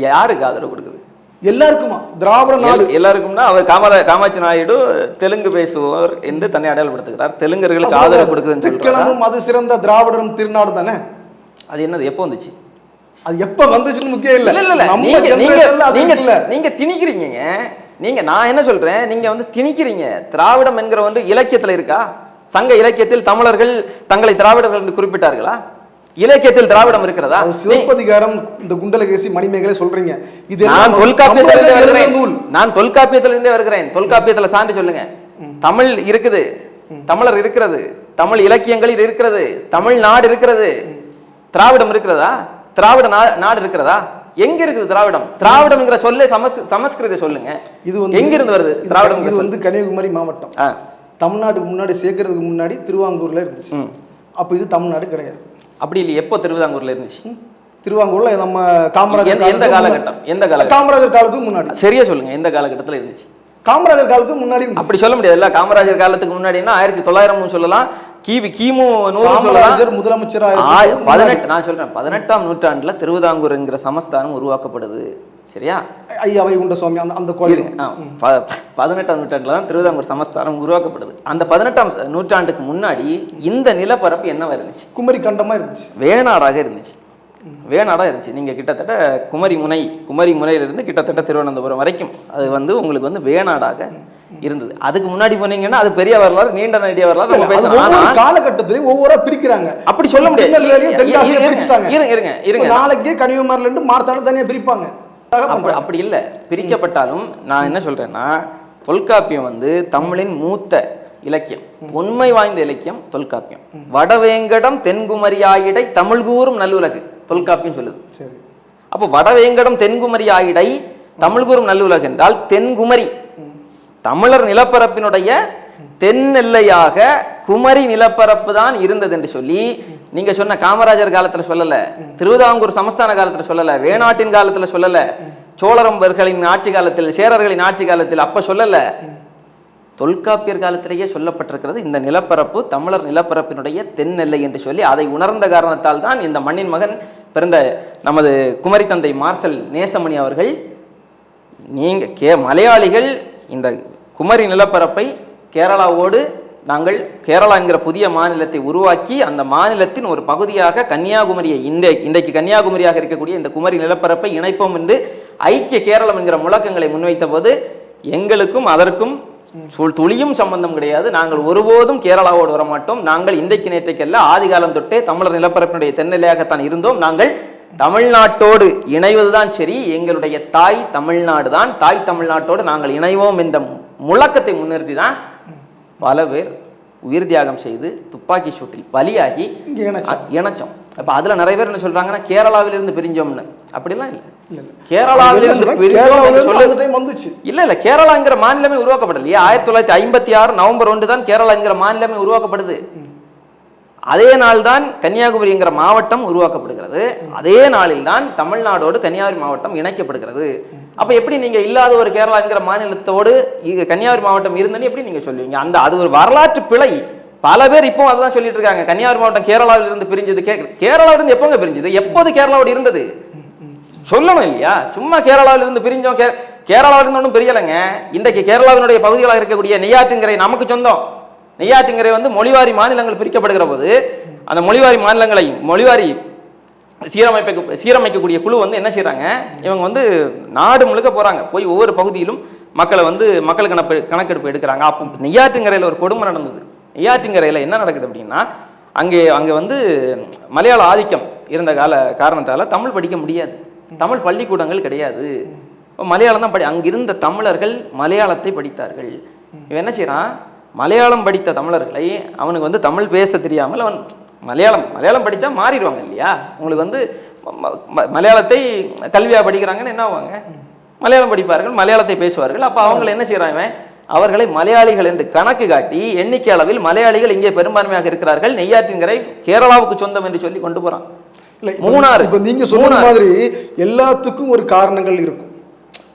யாருக்கு ஆதரவு கொடுக்குது?
எல்லாருக்குமா? திராவிட நாடு
எல்லாருக்கும்னா அவர் காமாட்சி நாயுடு தெலுங்கு பேசுவோர் என்று தன்னை அடையாளப்படுத்துகிறார். தெலுங்கர்களுக்கு ஆதரவு கொடுக்குதுன்னு
அது சிறந்த திராவிடரும் திருநாடு தானே.
அது என்னது, எப்போ வந்துச்சு?
அது எப்ப வந்துச்சுன்னு முக்கியம் இல்ல.
நீங்க திணிக்கிறீங்க. நீங்க நான் என்ன சொல்றேன், நீங்க வந்து திணிக்கிறீங்க. திராவிடம் என்கிற வந்து இலக்கியத்துல இருக்கா? சங்க இலக்கியத்தில் தமிழர்கள் தங்களை திராவிடர்கள் என்று குறிப்பிட்டார்களா? இலக்கியத்தில் திராவிடம் இருக்கிறதா?
சிவப்பதிகாரம், இந்த குண்டலகேசி, மணிமேகலை சொல்றீங்க. இது
நான் தொல்காப்பியத்திலிருந்தே வருகிறேன். தொல்காப்பியத்துல சான்று சொல்லுங்க. தமிழ் இருக்குது, தமிழர் இருக்கிறது, தமிழ் இலக்கியங்களில் இருக்கிறது, தமிழ் நாடு இருக்கிறது. திராவிடம் இருக்கிறதா? திராவிட நாடு இருக்கிறதா? எங்க இருக்குது திராவிடம்? திராவிடம்ங்கிற சொல்லே சமஸ்கிருத சொல்லுங்க. இது எங்க இருந்து வருது திராவிடம்?
இது வந்து கன்னியாகுமரி மாவட்டம். தமிழ்நாட்டுக்கு முன்னாடி சேர்க்கறதுக்கு முன்னாடி திருவாங்கூர்ல இருந்துச்சு. அப்ப இது தமிழ்நாடு கிடையாது.
அப்படி இல்லை. எப்போ திருவிதாங்கூர்ல இருந்துச்சு?
திருவாங்கூர்ல நம்ம காமராஜர்
எந்த காலகட்டம்? எந்த காலகட்டம்?
காமராஜர் காலத்துக்கு முன்னாடி.
சரியா சொல்லுங்க, எந்த காலகட்டத்தில் இருந்துச்சு?
காமராஜர் காலத்துக்கு முன்னாடி.
அப்படி சொல்ல முடியாதுல்ல. காமராஜர் காலத்துக்கு முன்னாடினா 1900 சொல்லலாம், கிமு 100 சொல்லலாம்.
முதலமைச்சராக
18 நான் சொல்றேன் 18ஆம் நூற்றாண்டுல திருவிதாங்கூர் என்கிற சமஸ்தானம் உருவாக்கப்படுது. சரியா?
ஐயா வைகுண்ட சுவாமி அந்த கோயில்
18ஆம் நூற்றாண்டுல தான் திருவிதாங்கூர் சமஸ்தானம் உருவாக்கப்படுது. அந்த 18ஆம் நூற்றாண்டுக்கு முன்னாடி இந்த நிலப்பரப்பு என்னவா இருந்துச்சு?
குமரி கண்டமா இருந்துச்சு,
வேணாடாக இருந்துச்சு. வேணாடா இருந்துச்சு. நீங்க கிட்டத்தட்ட குமரி முனையிலிருந்து கிட்டத்தட்ட திருவனந்தபுரம் வரைக்கும் அது வந்து உங்களுக்கு வந்து வேணாடாக இருந்தது. அதுக்கு முன்னாடி போனீங்கன்னா அது பெரிய வரலாறு, நீண்ட நெடிய வரலாறு நம்ம பேசலாம்.
காலகட்டத்திலேயே ஒவ்வொரு பிரிக்கிறாங்க.
அப்படி சொல்ல முடியாது.
இருங்க, நாளைக்கே கன்னியாகுமரியில இருந்து மார்த்தாண்ட தனியா பிரிப்பாங்க.
அப்படி இல்லை. பிரிக்கப்பட்டாலும் நான் என்ன சொல்றேன்னா, தொல்காப்பியம் வந்து தமிழின் மூத்த இலக்கியம், உண்மை வாய்ந்த இலக்கியம் தொல்காப்பியம். வடவேங்கடம் தென்குமரியாயிடை தமிழ் கூறும் நல்லுலகு தொல்காப்பியம் சொல்லுது. சரி, அப்போ வடவேங்கடம் தென்குமரியாயிடை தமிழ் கூறும் நல்லுலகு என்றால் தென்குமரி தமிழர் நிலப்பரப்பினுடைய தென் எல்லையாக குமரி நிலப்பரப்பு தான் இருந்தது என்று சொல்லி நீங்க சொன்ன காமராஜர் காலத்துல சொல்லல, திருவிதாங்கூர் சமஸ்தான காலத்துல சொல்லல, வேணாட்டின் காலத்துல சொல்லல, சோழரம்பர்களின் ஆட்சி காலத்தில், சேரர்களின் ஆட்சி காலத்தில் அப்ப சொல்லல, தொல்காப்பியர் காலத்திலேயே சொல்லப்பட்டிருக்கிறது. இந்த நிலப்பரப்பு தமிழர் நிலப்பரப்பினுடைய தென் எல்லை என்று சொல்லி அதை உணர்ந்த காரணத்தால் தான் இந்த மண்ணின் மகன் பிறந்த நமது குமரி தந்தை மார்ஷல் நேசமணி அவர்கள், நீங்க மலையாளிகள் இந்த குமரி நிலப்பரப்பை கேரளாவோடு நாங்கள் கேரளா என்கிற புதிய மாநிலத்தை உருவாக்கி அந்த மாநிலத்தின் ஒரு பகுதியாக கன்னியாகுமரியை இன்றைக்கு கன்னியாகுமரியாக இருக்கக்கூடிய இந்த குமரி நிலப்பரப்பை இணைப்போம் என்று ஐக்கிய கேரளம் என்கிற முழக்கங்களை முன்வைத்த போது எங்களுக்கும் அதற்கும் துளியும் சம்பந்தம் கிடையாது. நாங்கள் ஒருபோதும் கேரளாவோடு வரமாட்டோம். நாங்கள் இன்றைக்கு நேற்றைக்கல்ல, ஆதிகாலம் தொட்டே தமிழர் நிலப்பரப்பினுடைய தென்னிலையாகத்தான் இருந்தோம். நாங்கள் தமிழ்நாட்டோடு இணைவதுதான் சரி, எங்களுடைய தாய் தமிழ்நாடு தான், தாய் தமிழ்நாட்டோடு நாங்கள் இணைவோம் என்ற முழக்கத்தை முன்னிறுத்தி தான் பல பேர் உயிர் தியாகம் செய்து துப்பாக்கி சூட்டில் பலியாகி இணைச்சோம். அப்ப அதுல நிறைய பேர் என்ன சொல்றாங்கன்னா கேரளாவிலிருந்து பிரிஞ்சோம்னு. அப்படிலாம் இல்லை. கேரளாவிலிருந்து இல்ல கேரளாங்கிற மாநிலமே உருவாக்கப்படலையே. 1956 நவம்பர் 1 தான் கேரளா என்கிற மாநிலமே உருவாக்கப்படுது. அதே நாள் தான் கன்னியாகுமரி என்கிற மாவட்டம் உருவாக்கப்படுகிறது. அதே நாளில் தான் தமிழ்நாடோடு கன்னியாகுமரி மாவட்டம் இணைக்கப்படுகிறது. அப்ப எப்படி நீங்க இல்லாத ஒரு கேரளா என்கிற மாநிலத்தோடு கன்னியாகுமரி மாவட்டம் இருந்தன்னு எப்படி நீங்க சொல்லுவீங்க? அது ஒரு வரலாற்று பிழை. பல பேர் இப்போ அதான் சொல்லிட்டு இருக்காங்க, கன்னியாகுமரி மாவட்டம் கேரளாவில் இருந்து பிரிஞ்சது. கேரளாவிலிருந்து எப்போங்க பிரிஞ்சது? எப்போது கேரளாவோடு இருந்தது சொல்லணும் இல்லையா? சும்மா கேரளாவிலிருந்து பிரிஞ்சோம், கேரளாவிலிருந்து ஒன்றும் பிரியலைங்க. இன்றைக்கு கேரளாவினுடைய பகுதிகளாக இருக்கக்கூடிய நெய்யாற்றின்கரை நமக்கு சொந்தம். நெய்யாற்றின்கரை வந்து மொழிவாரி மாநிலங்கள் பிரிக்கப்படுகிற போது அந்த மொழிவாரி மாநிலங்களையும் மொழிவாரி சீரமைக்கக்கூடிய குழு வந்து என்ன செய்கிறாங்க, இவங்க வந்து நாடு முழுக்க போகிறாங்க, போய் ஒவ்வொரு பகுதியிலும் மக்களை வந்து மக்கள் கணக்கெடுப்பு எடுக்கிறாங்க. அப்போ நெய்யாற்றின்கரையில் ஒரு கொடுமை நடந்தது. நெய்யாற்றின்கரையில் என்ன நடக்குது அப்படின்னா, அங்கே வந்து மலையாள ஆதிக்கம் இருந்த காரணத்தால் தமிழ் படிக்க முடியாது, தமிழ் பள்ளிக்கூடங்கள் கிடையாது, மலையாளம் தான் அங்கிருந்த தமிழர்கள் மலையாளத்தை படித்தார்கள். இவன் என்ன செய்கிறான், மலையாளம் படித்த தமிழர்களை அவனுக்கு வந்து தமிழ் பேச தெரியாமல் அவன் மலையாளம் படித்தா மாறிடுவாங்க இல்லையா, உங்களுக்கு வந்து மலையாளத்தை கல்வியாக படிக்கிறாங்கன்னு என்ன ஆவாங்க, மலையாளம் படிப்பார்கள், மலையாளத்தை பேசுவார்கள். அப்போ அவங்களை என்ன செய்கிறாங்க, அவர்களை மலையாளிகள் என்று கணக்கு காட்டி எண்ணிக்கை அளவில் மலையாளிகள் இங்கே பெரும்பான்மையாக இருக்கிறார்கள், நெய்யாற்றின்கரை கேரளாவுக்கு சொந்தம் என்று சொல்லி கொண்டு போகிறான்.
இல்லை மூணாறு இப்போ நீங்கள் சொன்ன மாதிரி எல்லாத்துக்கும் ஒரு காரணங்கள் இருக்கும்.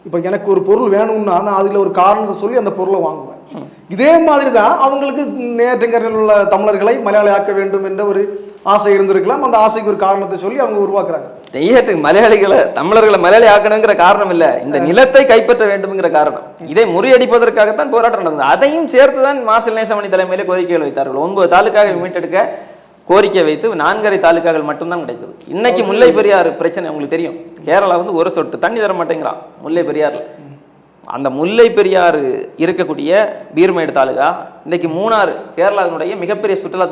இப்போ எனக்கு ஒரு பொருள் வேணும்னா நான் அதில் ஒரு காரணத்தை சொல்லி அந்த பொருளை வாங்குவேன். இதே மாதிரி தான் அவங்களுக்கு நெய்யாற்றின்கரையில் உள்ள தமிழர்களை மலையாளி ஆக்க வேண்டும் என்ற ஒரு ஆசை இருந்திருக்கலாம். அந்த ஆசைக்கு ஒரு காரணத்தை சொல்லி அவங்க உருவாக்குறாங்க.
மலையாளிகளை தமிழர்களை மலையாளி ஆக்கணுங்கிற காரணம் இல்லை, இந்த நிலத்தை கைப்பற்ற வேண்டும்ங்கிற காரணம். இதை முறியடிப்பதற்காகத்தான் போராட்டம் நடந்தது. அதையும் சேர்த்து தான் மார்ஷல் நேசமணி தலைமையிலே கோரிக்கைகள் வைத்தார்கள். 9 தாலுக்காக மீட்டெடுக்க கோரிக்கை வைத்து 4 தாலுக்காக்கள் மட்டும்தான் கிடைத்தது. இன்னைக்கு முல்லை பெரியாறு பிரச்சனை உங்களுக்கு தெரியும். கேரளா வந்து ஒரு சொட்டு தண்ணி தர மாட்டேங்கிறான் முல்லை பெரியாறுல. அந்த முல்லை பெரியாறு இருக்கக்கூடிய பீர்மேடு தாலுகா, இன்னைக்கு மூணாறு, கேரளாவினுடைய மிகப்பெரிய சுற்றுலா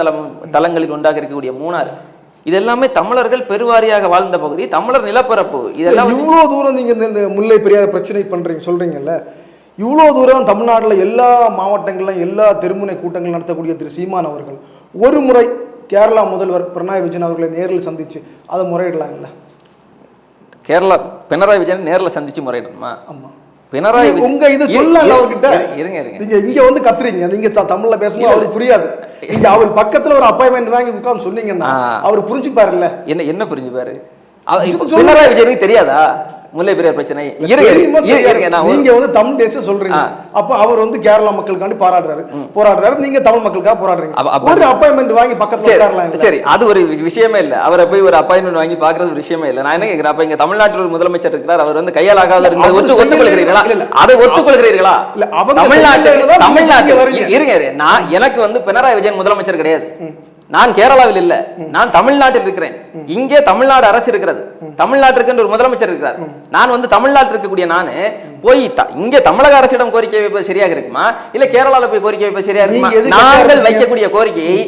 தலங்களில் ஒன்றாக இருக்கக்கூடிய மூணாறு, இது எல்லாமே தமிழர்கள் பெருவாரியாக வாழ்ந்த பகுதி, தமிழர் நிலப்பரப்பு. இதெல்லாம்
இவ்வளோ தூரம் நீங்கள் இந்த முல்லை பெரியாறு பிரச்சனை சொல்றீங்கல்ல, இவ்வளோ தூரம் தமிழ்நாட்டில் எல்லா மாவட்டங்களிலும் எல்லா தெருமுனை கூட்டங்கள் நடத்தக்கூடிய திரு சீமான் அவர்கள் ஒரு முறை கேரளா முதல்வர் பினராயி விஜயன் அவர்களை நேரில் சந்திச்சு அதை முறையிடலாங்கல்ல?
கேரளா பினராயி விஜயன் நேரில் சந்திச்சு முறையிடணுமா?
ஆமாம்.
பினராயி
உங்க இது சொல்லல அவர்கிட்ட.
இருங்க
நீங்க இங்க வந்து கத்துறீங்க, நீங்க தமிழ்ல பேசும்போது அவருக்கு புரியாது. நீங்க அவர் பக்கத்துல ஒரு அப்பாயின்மெண்ட் வாங்கி உட்கார்ந்து சொன்னீங்கன்னா அவர் புரிஞ்சுப்பாருல்ல.
என்ன புரிஞ்சுப்பாரு? பினராயி விஜயனுக்கு தெரியாதா முல்லை பெரியார் பிரச்சனை?
நீங்க வந்து தமிழ் தேசம் சொல்றீங்க, அப்ப அவர் வந்து கேரளா மக்களுக்காண்டி போராடுறாரு, நீங்க தமிழ் மக்களுக்காக போராடுறீங்க. ஒரு அப்பாயின்மெண்ட் வாங்கி பக்கத்துல உட்காரலாம்.
சரி, அது ஒரு விஷயமே இல்ல. அவரை போய் ஒரு அப்பாயின்மெண்ட் வாங்கி பாக்குறது ஒரு விஷயமே இல்ல. நான் என்ன கேட்கிறேன், அப்ப இங்க தமிழ்நாட்டில் ஒரு முதலமைச்சர் இருக்கிறார், அவர் வந்து கையால் ஆகாத ஒத்துக்கொள்கிறீர்களா? அதை ஒத்துக்கொள்கிறீர்களா? தமிழ்நாட்டில் இருங்க, நான் எனக்கு வந்து பினராயி விஜயன் முதலமைச்சர் கிடையாது, நான் கேரளாவில் இல்ல, நான் தமிழ்நாட்டில் இருக்கிறேன். இங்கே தமிழ்நாடு அரசு இருக்கிறது, தமிழ்நாட்டிற்கு ஒரு முதலமைச்சர் இருக்கிறார். நான் வந்து தமிழ்நாட்டில் இருக்கக்கூடிய நானு போய் இங்கே தமிழக அரசிடம் கோரிக்கை வைப்பது சரியாக இருக்குமா, இல்ல கேரளாவில் போய் கோரிக்கை வைப்பது சரியா இருக்குமா? நாங்கள் வைக்கக்கூடிய கோரிக்கையை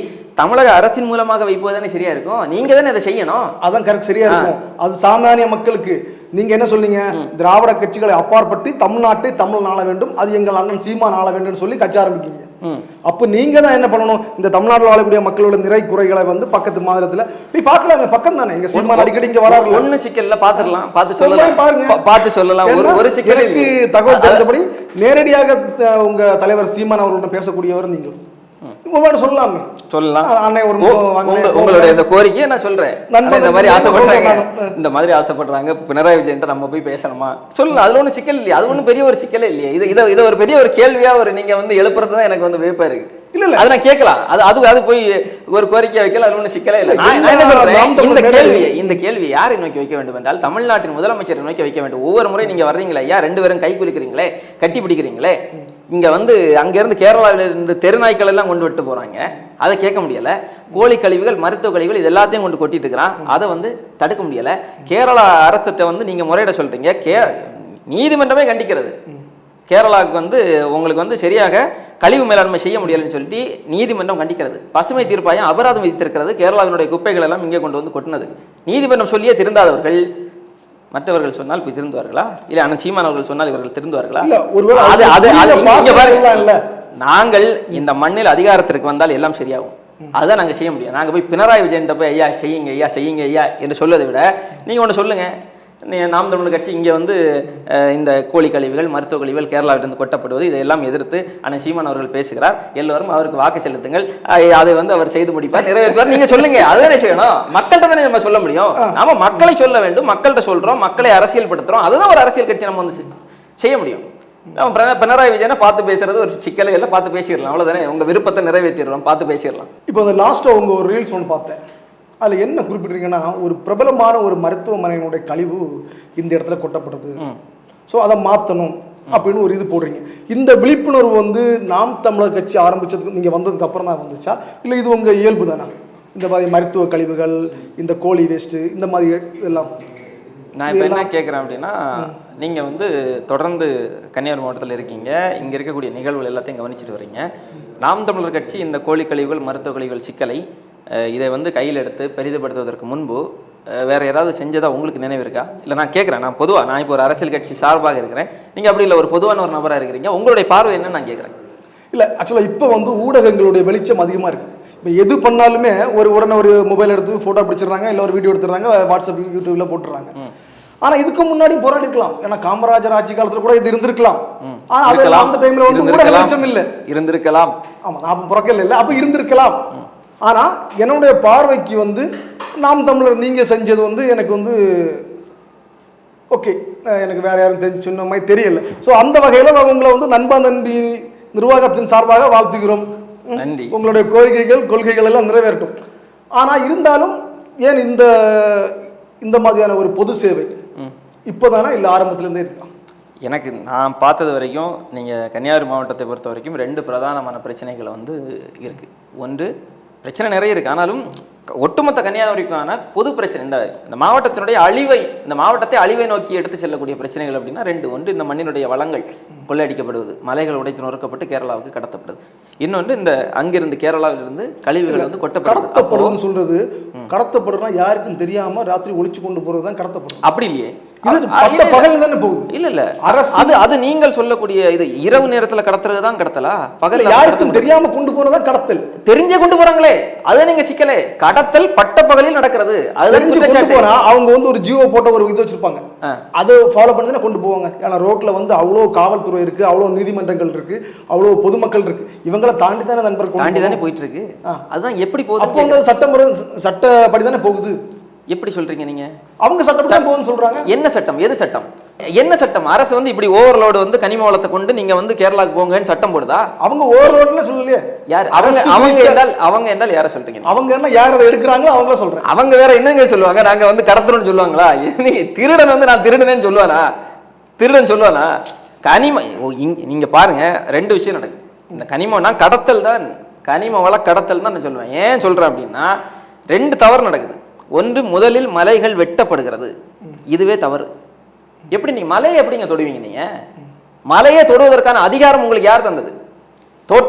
தமிழக அரசின் மூலமாக வைப்பதுதானே சரியா இருக்கும். நீங்க தானே அதை செய்யணும்.
அதான் கரெக்ட், சரியா இருக்கும். அது சாமானிய மக்களுக்கு. நீங்க என்ன சொன்னீங்க, திராவிட கட்சிகளை அப்பாற்பட்டு தமிழ்நாட்டை தமிழ் ஆள வேண்டும், அது எங்கள் அண்ணன் சீமான் ஆள வேண்டும் சொல்லி கட்சி ஆரம்பிக்கீங்க. அப்ப நீங்க தான் என்ன பண்ணணும், இந்த தமிழ்நாட்டில் வாழக்கூடிய மக்களோட நிறை குறைகளை வந்து பக்கத்து மாநிலத்துல போய் பார்க்கலாமே, பக்கம் தானே. இங்க சீமான் அடிக்கடி இங்க வராரு,
ஒண்ணு சிக்கல்ல பாத்துக்கலாம், பார்த்து சொல்லலாம்,
பாருங்க,
பார்த்து சொல்லலாம். ஒரு சிக்கலுக்கு
தகவல் தெரிந்தபடி நேரடியாக உங்க தலைவர் சீமான் அவர்களுடன் பேசக்கூடியவர் நீங்கள் சொல்லலாமே, சொல்லலாம்.
உங்களுடைய இந்த கோரிக்கையை நான் சொல்றேன், இந்த மாதிரி ஆசைப்படுறாங்க, இந்த மாதிரி ஆசைப்படுறாங்க பினராயி விஜயன் நம்ம போய் பேசணுமா சொல்லலாம். அதுல ஒன்றும் சிக்கல் இல்லையா, அது ஒன்றும் பெரிய ஒரு சிக்கலே இல்லையா. இதை ஒரு பெரிய ஒரு கேள்வியா ஒரு நீங்க வந்து எழுப்புறது தான் எனக்கு வந்து வியப்பா இருக்கு. இல்ல இல்ல, அதை நான் கேட்கலாம், அது போய் ஒரு கோரிக்கை வைக்கல, அது ஒன்றும் சிக்கலே இல்லை. நான் என்ன சொல்றேன், இந்த கேள்வி யாரை நோக்கி வைக்க வேண்டும் என்றால் தமிழ்நாட்டின் முதலமைச்சரை நோக்கி வைக்க வேண்டும். ஒவ்வொரு முறை நீங்க வர்றீங்களா ஐயா, 2 பேரும் கை குலுக்கிறீங்களே, கட்டி பிடிக்கிறீங்களே, இங்க வந்து அங்கிருந்து கேரளாவில இருந்து தெருநாய்க்கள் எல்லாம் கொண்டு விட்டு போறாங்க, அதை கேட்க முடியல. கோழி கழிவுகள், மருத்துவ கழிவுகள், இது எல்லாத்தையும் கொண்டு கொட்டிட்டு இருக்கிறான், அதை வந்து தடுக்க முடியல. கேரளா அரசிட்ட வந்து நீங்க முறையிட சொல்றீங்க, நீதிமன்றமே கண்டிக்கிறது. கேரளாவுக்கு வந்து உங்களுக்கு வந்து சரியாக கழிவு மேலாண்மை செய்ய முடியலன்னு சொல்லிட்டு நீதிமன்றம் கண்டிக்கிறது. பசுமை தீர்ப்பாயம் அபராதம் விதித்திருக்கிறது, கேரளாவினுடைய குப்பைகள் எல்லாம் இங்கே கொண்டு வந்து கொட்டினது. நீதிமன்றம் சொல்லியே திருந்தாதவர்கள் மற்றவர்கள் சொன்னால் போய் திருந்துவார்களா? இல்ல அண்ணன் சீமான் அவர்கள் சொன்னால் இவர்கள் திருந்துவார்களா? நாங்கள் இந்த மண்ணில் அதிகாரத்திற்கு வந்தால் எல்லாம் சரியாகும், அதுதான் நாங்கள் செய்ய முடியும். நாங்கள் போய் பினராயி விஜயன் போய் ஐயா செய்யுங்க ஐயா செய்யுங்க ஐயா என்று சொல்வதை விட நீங்க ஒன்று சொல்லுங்க, நாம் தமிழர் கட்சி இங்கே வந்து இந்த கோழி கழிவுகள், மருத்துவ கழிவுகள் கேரளாவிலிருந்து கொட்டப்படுவது, இதையெல்லாம் எதிர்த்து அண்ணன் சீமான் அவர்கள் பேசுகிறார், எல்லோரும் அவருக்கு வாக்கு செலுத்துங்கள், அதை வந்து அவர் செய்து முடிப்பார், நிறைவேற்றுவார். நீங்க சொல்லுங்க, அதுதானே செய்யணும். மக்கள்கிட்ட தானே நம்ம சொல்ல முடியும். நாம மக்களை சொல்ல வேண்டும், மக்கள்கிட்ட சொல்றோம், மக்களை அரசியல் படுத்துறோம், அதுதான் ஒரு அரசியல் கட்சி நம்ம வந்து செய்ய முடியும். நம்ம பினராயி விஜயனை பார்த்து பேசுறது ஒரு சிக்கலை எல்லாம் பார்த்து பேசிடலாம், அவ்வளவுதானே. உங்க விருப்பத்தை நிறைவேற்றிடலாம், பார்த்து பேசிடலாம்.
இப்போ அந்த லாஸ்ட்டாக உங்க ஒரு ரீல்ஸ் ஒன்று பார்த்தேன், அதில் என்ன குறிப்பிட்றீங்கன்னா, ஒரு பிரபலமான ஒரு மருத்துவமனையினுடைய கழிவு இந்த இடத்துல கொட்டப்படுது, ஸோ அதை மாற்றணும் அப்படின்னு ஒரு இது போடுறீங்க. இந்த விழிப்புணர்வு வந்து நாம் தமிழர் கட்சி ஆரம்பிச்சதுக்கு நீங்கள் வந்ததுக்கு அப்புறம் தான் வந்துச்சா, இல்லை இது உங்கள் இயல்பு தானா? இந்த மாதிரி மருத்துவ கழிவுகள், இந்த கோழி வேஸ்ட்டு, இந்த மாதிரி எல்லாம்.
நான் இப்போ என்ன கேட்குறேன் அப்படின்னா, நீங்கள் வந்து தொடர்ந்து கன்னியாகுமரி மாவட்டத்தில் இருக்கீங்க, இங்கே இருக்கக்கூடிய நிகழ்வுகள் எல்லாத்தையும் கவனிச்சுட்டு வரீங்க. நாம் தமிழர் கட்சி இந்த கோழி கழிவுகள், மருத்துவ கழிவுகள் சிக்கலை இதை வந்து கையில் எடுத்து பெரிதுபடுத்துவதற்கு முன்பு வேறு யாராவது செஞ்சதா உங்களுக்கு நினைவு இருக்கா? இல்லை நான் கேட்குறேன், நான் இப்போ ஒரு அரசியல் கட்சி சார்பாக இருக்கிறேன், நீங்கள் அப்படி இல்லை ஒரு பொதுவான ஒரு நபராக இருக்கிறீங்க, உங்களுடைய பார்வை என்னன்னு நான் கேட்குறேன்.
இல்லை, ஆக்சுவலாக இப்போ வந்து ஊடகங்களுடைய வெளிச்சம் அதிகமாக இருக்குது. இப்போ எது பண்ணாலுமே உடனே ஒரு மொபைல் எடுத்து ஃபோட்டோ பிடிச்சிடுறாங்க, இல்லை ஒரு வீடியோ எடுத்துடுறாங்க, வாட்ஸ்அப் யூடியூப்ல போட்டுறாங்க. ஆனால் இதுக்கு முன்னாடி போராடி இருக்கலாம். ஏன்னா காமராஜர் ஆட்சி காலத்தில் கூட இது இருந்திருக்கலாம். ஆனால் அது அந்த டைமில் வந்து ஊடக வெளிச்சம் இல்லை, இருந்திருக்கலாம். ஆமாம், நான் புறக்கல இல்லை, அப்போ இருந்திருக்கலாம். ஆனால் என்னுடைய பார்வைக்கு வந்து நாம் தமிழர் நீங்கள் செஞ்சது வந்து எனக்கு வந்து ஓகே, எனக்கு வேறு யாரும் சொன்ன மாதிரி தெரியல. ஸோ அந்த வகையில் உங்களை வந்து நண்பா நன்றி நிர்வாகத்தின் சார்பாக வாழ்த்துகிறோம்.
நன்றி.
உங்களுடைய கோரிக்கைகள் கொள்கைகள் எல்லாம் நிறைவேறட்டும். ஆனால் இருந்தாலும் ஏன் இந்த மாதிரியான ஒரு பொது சேவை இப்போதானா இல்லை ஆரம்பத்திலேருந்தே இருக்கலாம்?
எனக்கு நான் பார்த்தது வரைக்கும் நீங்கள் கன்னியாகுமரி மாவட்டத்தை பொறுத்த வரைக்கும் 2 பிரதானமான பிரச்சனைகள் வந்து இருக்குது. ஒன்று, பிரச்சனை நிறைய இருக்குது, ஆனாலும் ஒட்டுமொத்த கன்னியாகுமரிக்கான பொது பிரச்சனை இந்த மாவட்டத்தினுடைய இந்த மாவட்டத்தை அழிவை நோக்கி எடுத்து செல்லக்கூடிய பிரச்சனைகள் அப்படின்னா 2. ஒன்று, இந்த மண்ணினுடைய வளங்கள் கொள்ளையடிக்கப்படுவது, மலைகள் உடைத்து நொறுக்கப்பட்டு கேரளாவுக்கு கடத்தப்படுது. இன்னொன்று, இந்த அங்கிருந்து கேரளாவிலிருந்து கழிவுகள் வந்து
கடத்தப்படுதுன்னு சொல்றது. கடத்தப்படுறா யாருக்கும் தெரியாம ராத்திரி ஒளிச்சு கொண்டு போறது தான் கடத்தப்படும்.
அப்படி இல்லையே,
பகல் தானே போகுது.
இல்ல அரசு அது நீங்கள் சொல்லக்கூடிய இது இரவு நேரத்துல கடத்துறது தான் கடத்தலா? பகல்
யாருக்கும் தெரியாம கொண்டு போறதா கடத்தல்.
தெரிஞ்சே கொண்டு போறாங்களே, அது நீங்க சிக்கலே. கடத்தல் பட்ட பகலில் நடக்கிறது. அது
தெரிஞ்சு கொண்டு போனா அவங்க வந்து ஒரு ஜியோ போட்ட ஒரு இது வச்சிருப்பாங்க, அது ஃபாலோ பண்ணி தான் கொண்டு போவாங்க. ஏன்னா ரோட்ல வந்து அவ்வளோ காவல்துறை இருக்கு, அவ்வளோ நீதிமன்றங்கள் இருக்கு, அவ்வளோ பொதுமக்கள் இருக்கு. இவங்களை தாண்டி தானே நண்பர்கள்
தாண்டி தானே போயிட்டு இருக்கு. அதுதான் எப்படி போகுது?
அப்போ வந்து சட்டப்படி தானே போகுது.
எப்படி சொல்றீங்க நீங்க?
அவங்க சட்டம் போகுதுன்னு சொல்றாங்க.
என்ன சட்டம்? எது சட்டம்? என்ன சட்டம்? அரசு வந்து இப்படி ஓவர்லோடு வந்து கனிம வளத்தை கொண்டு நீங்க வந்து கேரளாக்கு போங்கன்னு சட்டம் போடுதா?
அவங்க ஓவர்லோட்ல சொல்லலையே.
யார் அவங்க என்றால் யாரை சொல்றீங்க?
அவங்க என்ன யார் அதை எடுக்கிறாங்களோ அவங்க சொல்றேன்.
அவங்க வேற என்னங்க சொல்லுவாங்க? நாங்க வந்து கடத்தணும்னு சொல்லுவாங்களா? திருடன் வந்து நான் திருடனேன்னு சொல்லுவானா? திருடன் சொல்லுவானா? கனிம நீங்க பாருங்க, 2 விஷயம் நடக்குது. இந்த கனிமம்னா கடத்தல் தான், கனிம வள கடத்தல் தான் நான் சொல்லுவேன். ஏன் சொல்றேன் அப்படின்னா 2 தவறு நடக்குது. ஒன்று, முதலில் மலைகள் வெட்டப்படுகிறது, இதுவே தவறு. எப்படி நீங்க மலையை எப்படிங்க தொடுவீங்க? நீங்க மலையை தொடுவதற்கான அதிகாரம் உங்களுக்கு யார் தந்தது?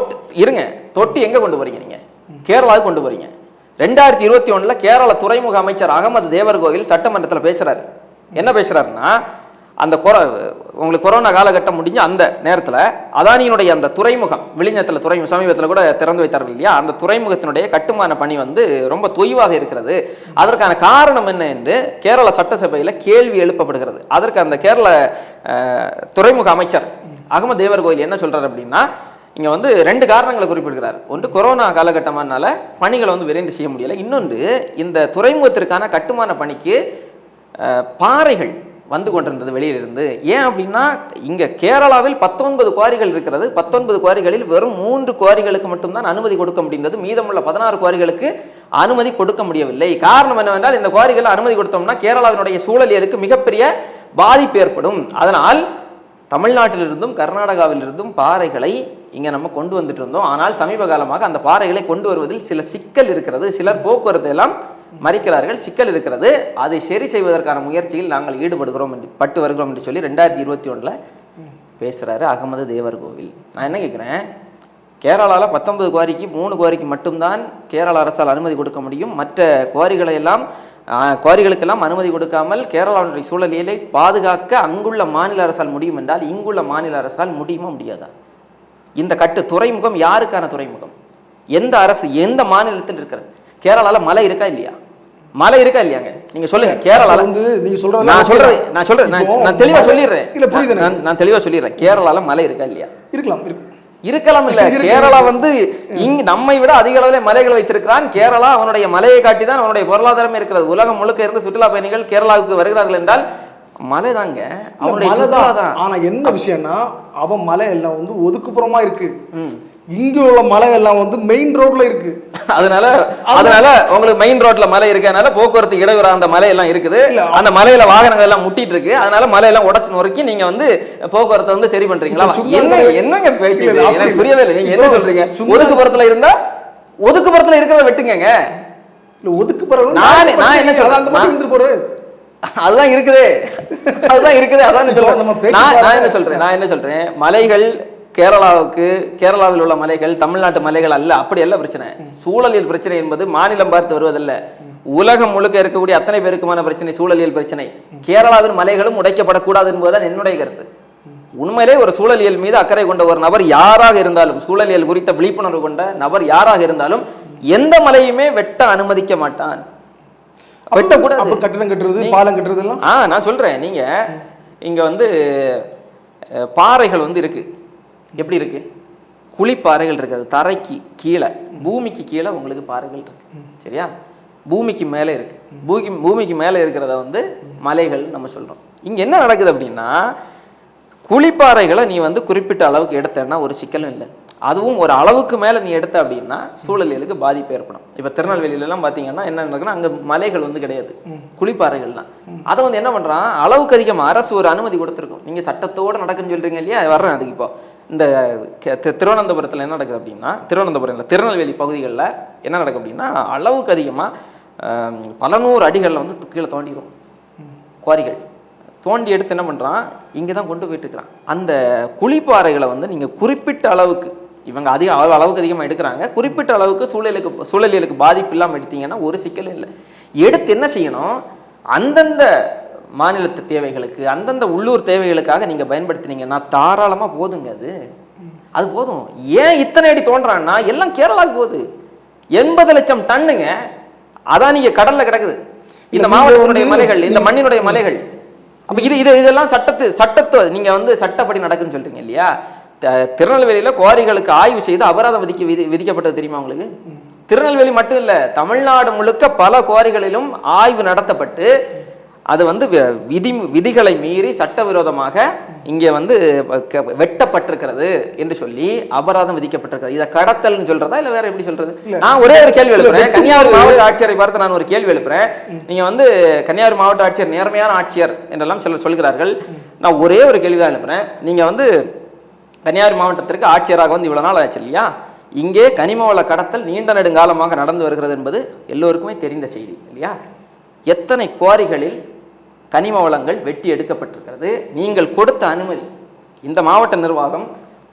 தொட்டு எங்க கொண்டு போறீங்க? நீங்க கேரளாவுக்கு கொண்டு போறீங்க. 2021 கேரள துறைமுக அமைச்சர் அகமது தேவர்கோவில் சட்டமன்றத்தில் பேசுறாரு. என்ன பேசுறாருன்னா, அந்த உங்களுக்கு கொரோனா காலகட்டம் முடிஞ்சு அந்த நேரத்தில் அதானியினுடைய அந்த துறைமுகம் விழிஞத்தில் துறைமுகம் சமீபத்தில் கூட திறந்து வைத்தார்கள் இல்லையா, அந்த துறைமுகத்தினுடைய கட்டுமான பணி வந்து ரொம்ப தொய்வாக இருக்கிறது. அதற்கான காரணம் என்ன என்று கேரள சட்டசபையில் கேள்வி எழுப்பப்படுகிறது. அதற்கு அந்த கேரள துறைமுக அமைச்சர் அகமது தேவர்கோவில் என்ன சொல்றாரு அப்படின்னா, இங்கே வந்து 2 காரணங்களை குறிப்பிடுகிறார். ஒன்று, கொரோனா காலகட்டமானால பணிகளை வந்து விரைந்து செய்ய முடியலை. இன்னொன்று, இந்த துறைமுகத்திற்கான கட்டுமான பணிக்கு பாறைகள் வந்து கொண்டிருந்தது வெளியிலிருந்து. ஏன் அப்படின்னா, இங்கே கேரளாவில் 19 குவாரிகள் இருக்கிறது. 19 குவாரிகளில் வெறும் 3 குவாரிகளுக்கு மட்டும்தான் அனுமதி கொடுக்க முடிந்தது. மீதமுள்ள 16 குவாரிகளுக்கு அனுமதி கொடுக்க முடியவில்லை. காரணம் என்னவென்றால், இந்த குவாரிகள் அனுமதி கொடுத்தோம்னா கேரளாவினுடைய சூழலியருக்கு மிகப்பெரிய பாதிப்பு ஏற்படும். அதனால் தமிழ்நாட்டிலிருந்தும் கர்நாடகாவிலிருந்தும் பாறைகளை இங்கே நம்ம கொண்டு வந்துட்டு இருந்தோம். ஆனால் சமீப காலமாக அந்த பாறைகளை கொண்டு வருவதில் சில சிக்கல் இருக்கிறது. சிலர் போக்குவரத்தை எல்லாம் மறிக்கிறார்கள், சிக்கல் இருக்கிறது. அதை சரி செய்வதற்கான முயற்சியில் நாங்கள் ஈடுபடுகிறோம் பட்டு வருகிறோம் என்று சொல்லி 2021 பேசுகிறாரு அகமது தேவர்கோவில். நான் என்ன கேட்குறேன், கேரளாவில் 19 குவாரிக்கு 3 குவாரிக்கு மட்டும்தான் கேரள அரசால் அனுமதி கொடுக்க முடியும். மற்ற குவாரிகளுக்கெல்லாம் அனுமதி கொடுக்காமல் கேரளாவுடைய சூழலியலை பாதுகாக்க அங்குள்ள மாநில அரசால் முடியும் என்றால் இங்குள்ள மாநில அரசால் முடியுமா முடியாதா? இந்த துறைமுகம் யாருக்கான துறைமுகம்? எந்த அரசு எந்த மாநிலத்தில் இருக்கிறது? கேரளால மலை இருக்கா இல்லையா? மலை இருக்கா இல்லையாங்க? நீங்க சொல்லுங்க. கேரளால வந்து நீங்க சொல்றது நான் தெளிவா சொல்லிடுறேன். இல்ல புரியுது, நான் தெளிவா சொல்லிடுறேன். கேரளால மலை இருக்கா இல்லையா? இருக்கலாம் இல்ல. கேரளா வந்து இங்க நம்மை விட அதிக அளவில் மலைகள் வைத்திருக்கிறான். கேரளா அவனுடைய மலையை காட்டி தான் அவனுடைய பொருளாதாரமே இருக்கிறது. உலகம் முழுக்க இருந்து சுற்றுலா பயணிகள் கேரளாவுக்கு வருகிறார்கள் என்றால் மலை தாங்க அவனுடைய தான்.
ஆனா என்ன விஷயம்னா, அவன் மலை எல்லாம் வந்து ஒதுக்குப்புறமா இருக்கு. இங்க உள்ள மலை எல்லாம் வந்து மெயின் ரோட்ல இருக்கு. அதனால உங்களுக்கு மெயின் ரோட்ல மலை இருக்கனால போக்குவரத்து இடையூறு அந்த மலை எல்லாம் இருக்குது. அந்த மலையில வாகனங்கள் எல்லாம் முட்டிட்டு இருக்கு. அதனால மலையெல்லாம் உடைச்சு நொறுக்கி நீங்க வந்து போக்குவரத்தை வந்து சரி பண்றீங்களா? என்னங்க பேச்சு? எனக்கு புரியவே இல்லை. நீங்க என்ன சொல்றீங்க? ஒதுக்குப்புறத்துல இருக்கிறத வெட்டுங்க. இல்ல ஒதுக்கு பிறகு
நான் என்ன சொல்றேன்,
அந்த மாதிரி இருந்து போறது
அதுதான் இருக்குது, அதான்
நம்ம
நான் என்ன சொல்றேன், மலைகள் கேரளாவில் உள்ள மலைகள் தமிழ்நாட்டு மலைகள் அல்ல, அப்படி அல்ல பிரச்சனை. சூழலியல் பிரச்சனை என்பது மாநிலம் பார்த்து வருவதல்ல, உலகம் முழுக்க இருக்கக்கூடிய அத்தனை பேருக்குமான பிரச்சனை சூழலியல் பிரச்சனை. கேரளாவின் மலைகளும் உடைக்கப்படக்கூடாது என்பதுதான் என்னுடைய கருத்து. உண்மையிலே ஒரு சூழலியல் மீது அக்கறை கொண்ட ஒரு நபர் யாராக இருந்தாலும், சூழலியல் குறித்த விழிப்புணர்வு கொண்ட நபர் யாராக இருந்தாலும் எந்த மலையுமே வெட்ட அனுமதிக்க மாட்டான். வெட்டக்கூடாது.
கட்டணம் கட்டுறது, பாலம் கட்டுறது எல்லாம்
நான் சொல்றேன். நீங்க இங்க பாறைகள் இருக்கு, எப்படி இருக்கு, குழிப்பாறைகள் இருக்கு, அது தரைக்கு கீழே பூமிக்கு கீழே உங்களுக்கு பாறைகள் இருக்கு, சரியா? பூமிக்கு மேலே இருக்கு, பூமிக்கு மேலே இருக்கிறத மலைகள் நம்ம சொல்றோம். இங்க என்ன நடக்குது அப்படின்னா, குழிப்பாறைகளை நீ குறிப்பிட்ட அளவுக்கு எடுத்தேன்னா ஒரு சிக்கலும் இல்லை. அதுவும் ஒரு அளவுக்கு மேலே நீ எடுத்த அப்படின்னா சூழலியலுக்கு பாதிப்பு ஏற்படும். இப்போ திருநெல்வேலியிலலாம் பார்த்தீங்கன்னா என்ன நடக்குன்னா, அங்கே மலைகள் கிடையாது, குழிப்பாறைகள் தான். அதை என்ன பண்ணுறான், அளவுக்கு அதிகமாக அரசு ஒரு அனுமதி கொடுத்துருக்கோம், நீங்கள் சட்டத்தோடு நடக்குன்னு சொல்கிறீங்க இல்லையா? வர்றேன் அதுக்கு. இப்போ இந்த திருவனந்தபுரத்தில் என்ன நடக்குது அப்படின்னா, திருவனந்தபுரம் திருநெல்வேலி பகுதிகளில் என்ன நடக்குது அப்படின்னா, அளவுக்கு அதிகமாக பல நூறு அடிகளில் கீழே தோண்டிடும் குவாரிகள். தோண்டி எடுத்து என்ன பண்ணுறான், இங்கே தான் கொண்டு போயிட்டு இருக்கிறான். அந்த குழிப்பாறைகளை நீங்கள் குறிப்பிட்ட அளவுக்கு, இவங்க அளவுக்கு அதிகமாக எடுக்கிறாங்க, குறிப்பிட்ட அளவுக்கு சூழலியலுக்கு பாதிப்பு இல்லாமல் எடுத்தீங்கன்னா ஒரு சிக்கலும் இல்லை. எடுத்து என்ன செய்யணும், அந்தந்த மாநிலத்து தேவைகளுக்கு, அந்தந்த உள்ளூர் தேவைகளுக்காக நீங்கள் பயன்படுத்தினீங்கன்னா தாராளமாக போதுங்க. அது போதும். ஏன் இத்தனை அடி தோன்றான்னா, எல்லாம் கேரளாவுக்கு போகுது. 80 லட்சம் டன்னுங்க, அதான் நீங்கள் கடலில் கிடக்குது. இந்த மாவட்டத்தினுடைய மலைகள், இந்த மண்ணினுடைய மலைகள். அப்போ இதெல்லாம் சட்டத்தை நீங்கள் சட்டப்படி நடக்குன்னு சொல்றீங்க இல்லையா? திருநெல்வேலியில் குவாரிகளுக்கு ஆய்வு செய்து அபராதம் விதிக்கப்பட்டது தெரியுமா உங்களுக்கு? திருநெல்வேலி மட்டும் இல்லை, தமிழ்நாடு முழுக்க பல குவாரிகளிலும் ஆய்வு நடத்தப்பட்டு அது விதிகளை மீறி சட்டவிரோதமாக இங்கே வெட்டப்பட்டிருக்கிறது என்று சொல்லி அபராதம் விதிக்கப்பட்டிருக்கிறது. இதை கடத்தல்னு சொல்றதா இல்லை வேற எப்படி சொல்றது? நான் ஒரே ஒரு கேள்வி எழுப்புறேன். கன்னியாகுமரி மாவட்ட ஆட்சியரை பார்த்து நான் ஒரு கேள்வி எழுப்புறேன். நீங்க கன்னியாகுமரி மாவட்ட ஆட்சியர் நேர்மையான ஆட்சியர் என்றெல்லாம் சிலர் சொல்கிறார்கள். நான் ஒரே ஒரு கேள்விதான் எழுப்புறேன். நீங்க கன்னியாகுமரி மாவட்டத்திற்கு ஆட்சியராக இவ்வளவு நாள் ஆச்சு இல்லையா? இங்கே கனிமவள கடத்தல் நீண்ட நெடுங்காலமாக நடந்து வருகிறது என்பது எல்லோருக்குமே தெரிந்த செய்தி இல்லையா? எத்தனை குவாரிகளில் கனிம வளங்கள் வெட்டி எடுக்கப்பட்டிருக்கிறது. நீங்கள் கொடுத்த அனுமதி, இந்த மாவட்ட நிர்வாகம்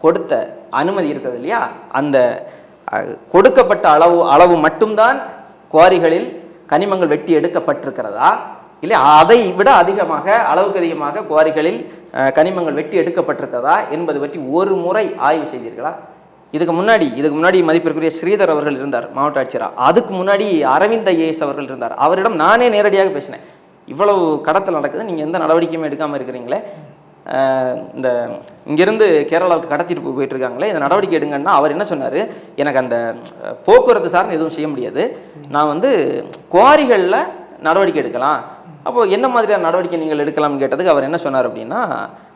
கொடுத்த அனுமதி இருக்கிறது இல்லையா? அந்த கொடுக்கப்பட்ட அளவு மட்டும்தான் குவாரிகளில் கனிமங்கள் வெட்டி எடுக்கப்பட்டிருக்கிறதா, இல்லை அதை விட அதிகமாக, அளவுக்கு அதிகமாக குவாரிகளில் கனிமங்கள் வெட்டி எடுக்கப்பட்டிருக்கிறதா என்பது பற்றி ஒரு முறை ஆய்வு செய்தீர்களா? இதுக்கு முன்னாடி மதிப்பிற்குரிய ஸ்ரீதர் அவர்கள் இருந்தார் மாவட்ட ஆட்சியரா. அதுக்கு முன்னாடி அரவிந்த் ஐஏஎஸ் அவர்கள் இருந்தார். அவரிடம் நானே நேரடியாக பேசினேன். இவ்வளவு கடத்தல் நடக்குது, நீங்கள் எந்த நடவடிக்கையுமே எடுக்காமல் இருக்கிறீங்களே, இந்த இங்கேருந்து கேரளாவுக்கு கடத்திட்டு போயிட்டு இருக்காங்களே, இந்த நடவடிக்கை எடுங்கன்னா அவர் என்ன சொன்னார், எனக்கு அந்த போக்குவரத்து சார்ந்து எதுவும் செய்ய முடியாது, நான் குவாரிகளில் நடவடிக்கை எடுக்கலாம். அப்போது என்ன மாதிரியான நடவடிக்கை நீங்கள் எடுக்கலாம்னு கேட்டதுக்கு அவர் என்ன சொன்னார் அப்படின்னா,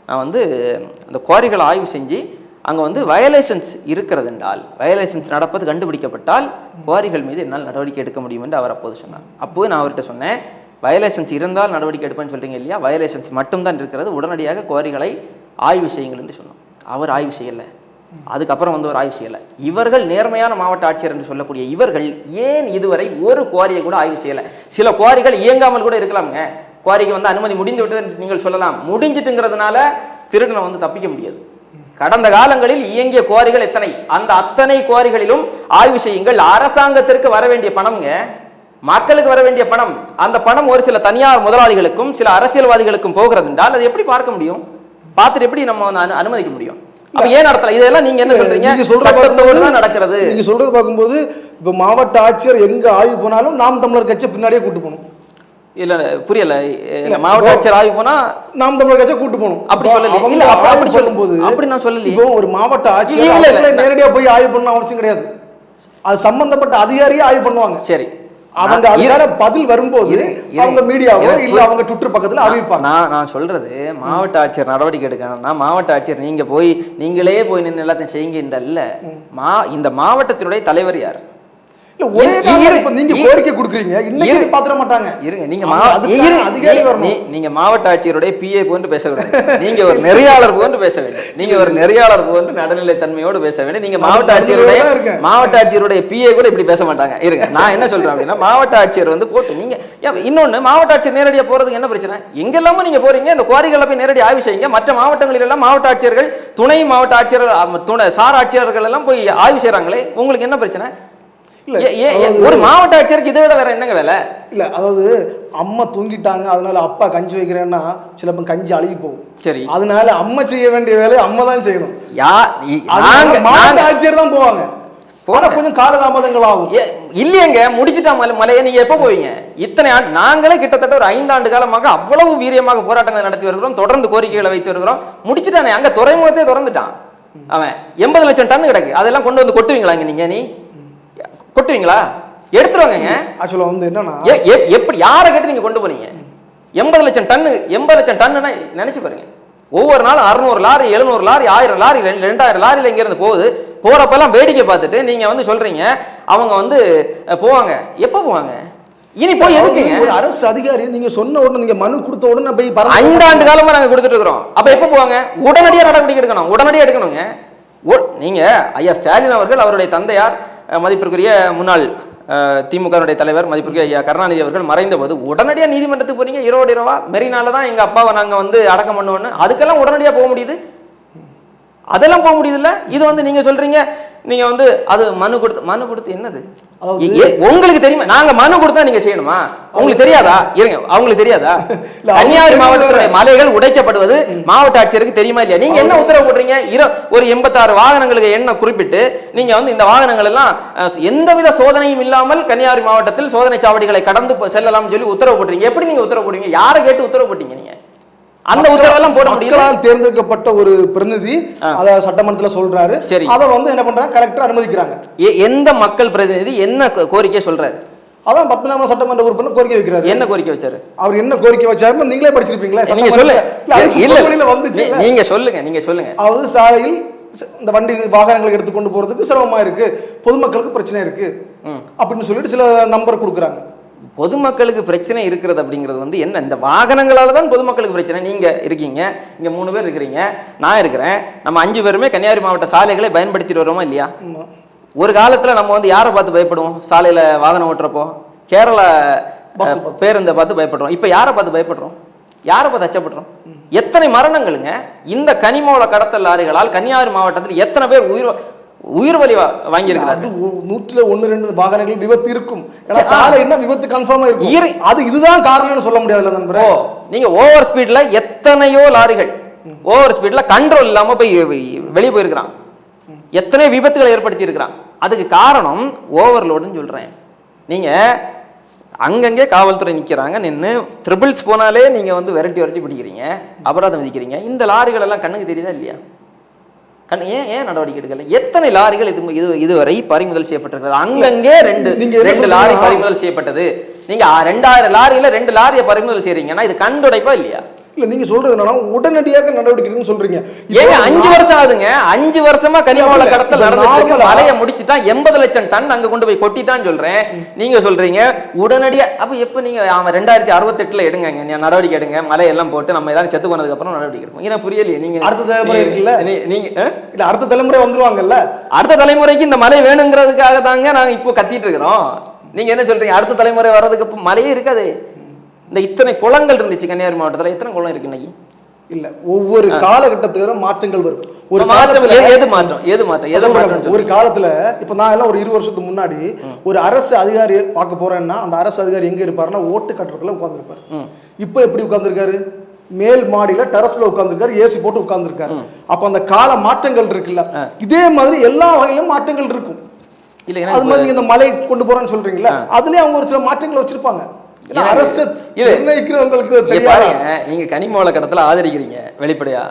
நான் அந்த குவாரிகளை ஆய்வு செஞ்சு அங்கே வயலேஷன்ஸ் இருக்கிறது என்றால், வயலேஷன்ஸ் நடப்பது கண்டுபிடிக்கப்பட்டால் குவாரிகள் மீது என்னால் நடவடிக்கை எடுக்க முடியும் என்று அவர் அப்போது சொன்னார். அப்போது நான் அவர்கிட்ட சொன்னேன், வயலேஷன்ஸ் இருந்தால் நடவடிக்கை எடுப்பேன்னு சொல்கிறீங்க இல்லையா? வயலேஷன்ஸ் மட்டும்தான் இருக்கிறது, உடனடியாக குவாரிகளை ஆய்வு செய்யுங்கள் என்று சொன்னோம். அவர் ஆய்வு செய்யலை. அதுக்கப்புறம் ஒரு ஆய்வு செய்யலை. இவர்கள் நேர்மையான மாவட்ட ஆட்சியர் என்று சொல்லக்கூடிய இவர்கள் ஏன் இதுவரை ஒரு குவாரியை கூட ஆய்வு செய்யலை? சில குவாரிகள் இயங்காமல் கூட இருக்கலாம்ங்க. குவாரிக்கு அனுமதி முடிந்து விட்டது நீங்கள் சொல்லலாம். முடிஞ்சிட்டுங்கிறதுனால திருடனை தப்பிக்க முடியாது. கடந்த காலங்களில் இயங்கிய குவாரிகள் எத்தனை, அந்த அத்தனை குவாரிகளிலும் ஆய்வு செய்யுங்கள். அரசாங்கத்திற்கு வர வேண்டிய பணம்ங்க, மக்களுக்கு வர வேண்டிய பணம், அந்த பணம் ஒரு சில தனியார் முதலாளிகளுக்கும் சில அரசியல்வாதிகளுக்கும் போகிறது என்றால் அது எப்படி பார்க்க முடியும்? பார்த்துட்டு எப்படி நம்ம அனுமதிக்க முடியும்? அப்ப ஏன் நடத்தல? இதெல்லாம் நீங்க என்ன சொல்றீங்க? சட்டத்தோடு தான் நடக்கிறது.
நீங்க சொல்றது பார்க்கும்போது இப்ப மாவட்ட ஆட்சியர் எங்க ஆய்வு போனாலும் நாம் தமிழர் கட்சி பின்னாடியே கூட்டு போகணும்.
இல்ல புரியல. மாவட்ட ஆட்சியர் ஆய்வு போனா நாம்
தமிழர் கட்சி கூட்டு போகணும்
அப்படி சொல்லல. இல்ல அப்படி சொல்லும்போது அப்படி நான் சொல்லல.
இப்போ ஒரு மாவட்ட ஆட்சியர் நேரடியா போய் ஆய்வு பண்ண அவசியம் கிடையாது. அது சம்பந்தப்பட்ட அதிகாரியே ஆய்வு பண்ணுவாங்க.
சரி,
அவங்க அதுக்கான பதில் வரும்போது அவங்க மீடியாவோ இல்ல அவங்க ட்விட்டர் பக்கத்துல அறிவிப்பாங்க.
நான் சொல்றது மாவட்ட ஆட்சியர் நடவடிக்கை எடுக்கணும்னா மாவட்ட ஆட்சியர் நீங்களே போய் நின்று எல்லாத்தையும் செய்யுங்க. இந்த மாவட்டத்தினுடைய தலைவர் யார்?
இல்ல ஒரே இப்ப நீங்க கோரிக்கை கொடுக்குறீங்க, இன்னைக்கு பாத்திர மாட்டாங்க.
இருங்க, நீங்க மாவட்ட ஆட்சியருடைய பிஏ போன்று பேச வேண்டும், நீங்க ஒரு நெறியாளர் போன்று பேச வேண்டும், நீங்க ஒரு நெறியாளர் போன்று நடுநிலை தன்மையோடு பேச வேண்டும். நீங்க மாவட்ட ஆட்சியருடைய பிஏ கூட இப்படி பேச மாட்டாங்க. இருங்க, நான் என்ன சொல்றேன் அப்படின்னா, மாவட்ட ஆட்சியர் வந்து போட்டு நீங்க இன்னொன்னு, மாவட்ட ஆட்சியர் நேரடியா போறதுக்கு என்ன பிரச்சனை? எங்கெல்லாமோ நீங்க போறீங்க, இந்த குவாரிகளை போய் நேரடி ஆய்வு செய்யுங்க. மற்ற மாவட்டங்களில் எல்லாம் மாவட்ட ஆட்சியர்கள், துணை மாவட்ட ஆட்சியர், சார் ஆட்சியர்கள் எல்லாம் போய் ஆய்வு செய்யறாங்களே, உங்களுக்கு என்ன பிரச்சனை? ஒரு மாவட்ட ஆட்சியருக்கு இதை விட வேற என்னங்க வேலை? இல்ல, அதாவது
அம்மா தூங்கிட்டாங்க, அதனால அப்பா கஞ்சி வைக்கிறேன்னா சில கஞ்சி அழுகி போகும்.
சரி,
அதனால அம்மா செய்ய வேண்டிய வேலையை அம்மா தான் செய்யணும்.
மாவட்ட
ஆட்சியர் தான் போவாங்க, கொஞ்சம் காலதாமதங்கள் ஆகும்.
இல்லையங்க, முடிச்சுட்டா மலையை நீங்க எப்ப போவீங்க? இத்தனை ஆண்டு நாங்களே கிட்டத்தட்ட ஒரு 5 ஆண்டு காலமாக அவ்வளவு வீரியமாக போராட்டங்களை நடத்தி வருகிறோம், தொடர்ந்து கோரிக்கைகளை வைத்து வருகிறோம். முடிச்சுட்டானே, அங்க துறைமுகத்தை திறந்துட்டான் அவன். 80 லட்சம் டன் கிடக்கு, அதெல்லாம் கொண்டு வந்து கொட்டுவீங்களா? நீங்க நீ கொட்டுவீங்களா? எடுத்துருவாங்க.
ஆக்சுவலா வந்து என்னன்னா,
எப்படி யாரை கேட்டு நீங்க கொண்டு போனீங்க? 80 லட்சம் டன்னு நினைச்சு பாருங்க. ஒவ்வொரு நாளும் 600 லாரி, 700 லாரி, 1000 லாரி, 2000 லாரில இங்க இருந்து போகுது. போறப்பெல்லாம் வேடிக்கை பார்த்துட்டு நீங்க வந்து சொல்றீங்க அவங்க வந்து போவாங்க. எப்ப போவாங்க? இனி போய் எதுக்குங்க?
ஒரு அரசு அதிகாரி நீங்க சொன்ன உடனே, நீங்க மனு கொடுத்த உடனே போய்
5 ஆண்டு காலமா நாங்க கொடுத்துட்டு இருக்கிறோம். அப்ப எப்ப போவாங்க? உடனடியா நடவடிக்கை எடுக்கணும், உடனடியா எடுக்கணுங்க. நீங்க ஐயா ஸ்டாலின் அவர்கள், அவருடைய தந்தையார் மதிப்பிற்குரிய முன்னாள் திமுக தலைவர் மதிப்பிற்குரிய ஐயா கருணாநிதி அவர்கள் மறைந்த போது உடனடியாக நீதிமன்றத்துக்கு போறீங்க. ஈரோடு இரவா மெரினால தான் எங்க அப்பாவை நாங்க வந்து அடக்கம் பண்ணுவோன்னு, அதுக்கெல்லாம் உடனடியாக போக முடியுது? அதெல்லாம் போக முடியுது இல்ல? இது வந்து நீங்க சொல்றீங்க, நீங்க வந்து அது மனு கொடுத்து என்னது உங்களுக்கு தெரியுமா? நாங்க மனு கொடுத்தா நீங்க செய்யணுமா? உங்களுக்கு தெரியாதா? இருங்க, அவங்களுக்கு தெரியாதா? கன்னியாகுமரி மாவட்டத்துடைய மலைகள் உடைக்கப்படுவது மாவட்ட ஆட்சியருக்கு தெரியுமா இல்லையா? நீங்க என்ன உத்தரவு போடுறீங்க? ஒரு 86 வாகனங்களுக்கு என்ன குறிப்பிட்டு நீங்க வந்து இந்த வாகனங்கள் எல்லாம் எந்தவித சோதனையும் இல்லாமல் கன்னியாகுமரி மாவட்டத்தில் சோதனை சாவடிகளை கடந்து செல்லலாம் சொல்லி உத்தரவு போடுறீங்க. எப்படி நீங்க உத்தரவு போடுறீங்க? யாரை கேட்டு உத்தரவு போட்டீங்க நீங்க? அந்த உத்தரவெல்லாம் போட முடியல.
தேர்ந்தெடுக்கப்பட்ட ஒரு பிரதிநிதி அத சட்டமன்றத்தில் சொல்றாரு. சரி, அதை வந்து என்ன பண்றாங்க, கலெக்டர் அனுமதிக்கிறாங்க.
எந்த மக்கள் பிரதிநிதி என்ன கோரிக்கை சொல்றாரு?
அதான் 19ஆம் சட்டமன்ற உறுப்பினர் கோரிக்கை வைக்கிறாரு.
என்ன கோரிக்கை வச்சாரு?
அவர் என்ன கோரிக்கை வச்சாருன்னு நீங்களே படிச்சிருப்பீங்களா?
நீங்க சொல்லுங்க. நீங்க சொல்லுங்க, நீங்க சொல்லுங்க.
அதாவது சாலையில் இந்த வண்டி வாகனங்களை எடுத்துக்கொண்டு போறதுக்கு சிரமமா இருக்கு, பொதுமக்களுக்கு பிரச்சனை இருக்கு அப்படின்னு சொல்லிட்டு சில நம்பர் கொடுக்குறாங்க.
பொதுமக்களுக்கு பிரச்சனை இருக்கிறது அப்படிங்கிறது வந்து என்ன? இந்த வாகனங்களால தான் பொதுமக்களுக்கு பிரச்சனை. நீங்க இருக்கீங்க, இங்க 3 பேர் இருக்கிறீங்க, நான் இருக்கிறேன், நம்ம 5 பேருமே கன்னியாகுமரி மாவட்ட சாலைகளை பயன்படுத்திட்டு வரோமா இல்லையா? ஒரு காலத்துல நம்ம வந்து யாரை பார்த்து பயப்படுவோம்? சாலையில வாகனம் ஓட்டுறப்போ கேரளா பேருந்தை பார்த்து பயப்படுறோம். இப்ப யாரை பார்த்து பயப்படுறோம்? யாரை பார்த்து அச்சப்படுறோம்? எத்தனை மரணங்களுங்க இந்த கனிமவள கடத்தல் லாரிகளால் கன்னியாகுமரி மாவட்டத்தில் எத்தனை பேர் உயிர் வலி வாங்கியிருக்காரு?
100-2 வாகனங்கள் விபத்து இருக்கும். சாலை என்ன விபத்து கன்ஃபார்மா இருக்கும். அது இதுதான் காரணம்னு சொல்ல முடியாது நண்பரே.
நீங்க ஓவர் ஸ்பீட்ல எத்தனையோ லாரிகள் ஓவர் ஸ்பீட்ல கண்ட்ரோல் இல்லாம போய் வெளியே போயிருக்கிறான், எத்தனையோ விபத்துகளை ஏற்படுத்தி இருக்கிறான். அதுக்கு காரணம் ஓவர்லோடுன்னு சொல்றேன். நீங்க அங்கங்கே காவல்துறை நிற்கிறாங்க, நின்று ட்ரிபிள்ஸ் போனாலே நீங்க வந்து விரட்டி பிடிக்கிறீங்க, அபராதம் விதிக்கிறீங்க. இந்த லாரிகள் எல்லாம் கண்ணுக்கு தெரியுதா இல்லையா? ஏன் நடவடிக்கை எடுக்கல? எத்தனை லாரிகள் இதுவரை பறிமுதல் செய்யப்பட்டிருக்கிறது? அங்கங்கே 2 லாரி பறிமுதல் செய்யப்பட்டது. நீங்க 2000 லாரியில 2 லாரியை பறிமுதல் செய்றீங்கன்னா இது கண்டுடைப்பா இல்லையா?
இல்ல, நீங்க சொல்றது என்னன்னா உடனடியாக நடவடிக்கை சொல்றீங்க.
ஏங்க 5 வருஷம் ஆகுதுங்க. 5 வருஷமா கனிமவள கடத்தல் நடந்துட்டு மலையை முடிச்சுட்டா 80 லட்சம் டன் அங்க கொண்டு போய் கொட்டிட்டான்னு சொல்றேன். நீங்க சொல்றீங்க உடனடியா. அப்ப எப்ப நீங்க 2068ல எடுங்க, நடவடிக்கை எடுங்க, மலையெல்லாம் போட்டு நம்ம ஏதாவது செத்து போனதுக்கு அப்புறம் நடவடிக்கை எடுப்போம். ஏன்னா புரியலையே. நீங்க
அடுத்த தலைமுறை இருக்குல்ல,
நீங்க
இல்ல அடுத்த தலைமுறை வந்துருவாங்கல்ல,
அடுத்த தலைமுறைக்கு இந்த மலை வேணுங்கிறதுக்காக தாங்க நாங்க இப்போ கத்திட்டு இருக்கிறோம். நீங்க என்ன சொல்றீங்க? அடுத்த தலைமுறை வர்றதுக்கு மலையே இருக்காது. இந்த இத்தனை குளங்கள் இருந்துச்சு கன்னியாகுமரி மாவட்டத்தில், எத்தனை குளம் இருக்கு இன்னைக்கு?
இல்ல, ஒவ்வொரு காலகட்டத்துக்கு மாற்றங்கள் வரும்.
ஒரு மாற்றம்
ஒரு காலத்துல இப்ப நான் எல்லாம் ஒரு 20 வருஷத்துக்கு முன்னாடி ஒரு அரசு அதிகாரி பார்க்க போறேன்னா அந்த அரசு அதிகாரி எங்க இருப்பாருன்னா ஓட்டு கட்டடத்துல உட்கார்ந்துருப்பாரு. இப்ப எப்படி உட்கார்ந்துருக்காரு? மேல் மாடியில டெரஸ்ல உட்கார்ந்துருக்காரு, ஏசி போட்டு உட்கார்ந்துருக்காரு. அப்ப அந்த கால மாற்றங்கள் இருக்குல்ல, இதே மாதிரி எல்லா வகையிலும் மாற்றங்கள் இருக்கும். அது மாதிரி நீங்க இந்த மலை கொண்டு போறேன்னு சொல்றீங்களா, அதுலயே அவங்க ஒரு சில மாற்றங்கள் வச்சிருப்பாங்க. அரசு நிர்ணயிக்கிறவங்களுக்கு தெரியாது.
நீங்க கனிமவள கடத்தல ஆதரிக்கிறீங்க வெளிப்படையா,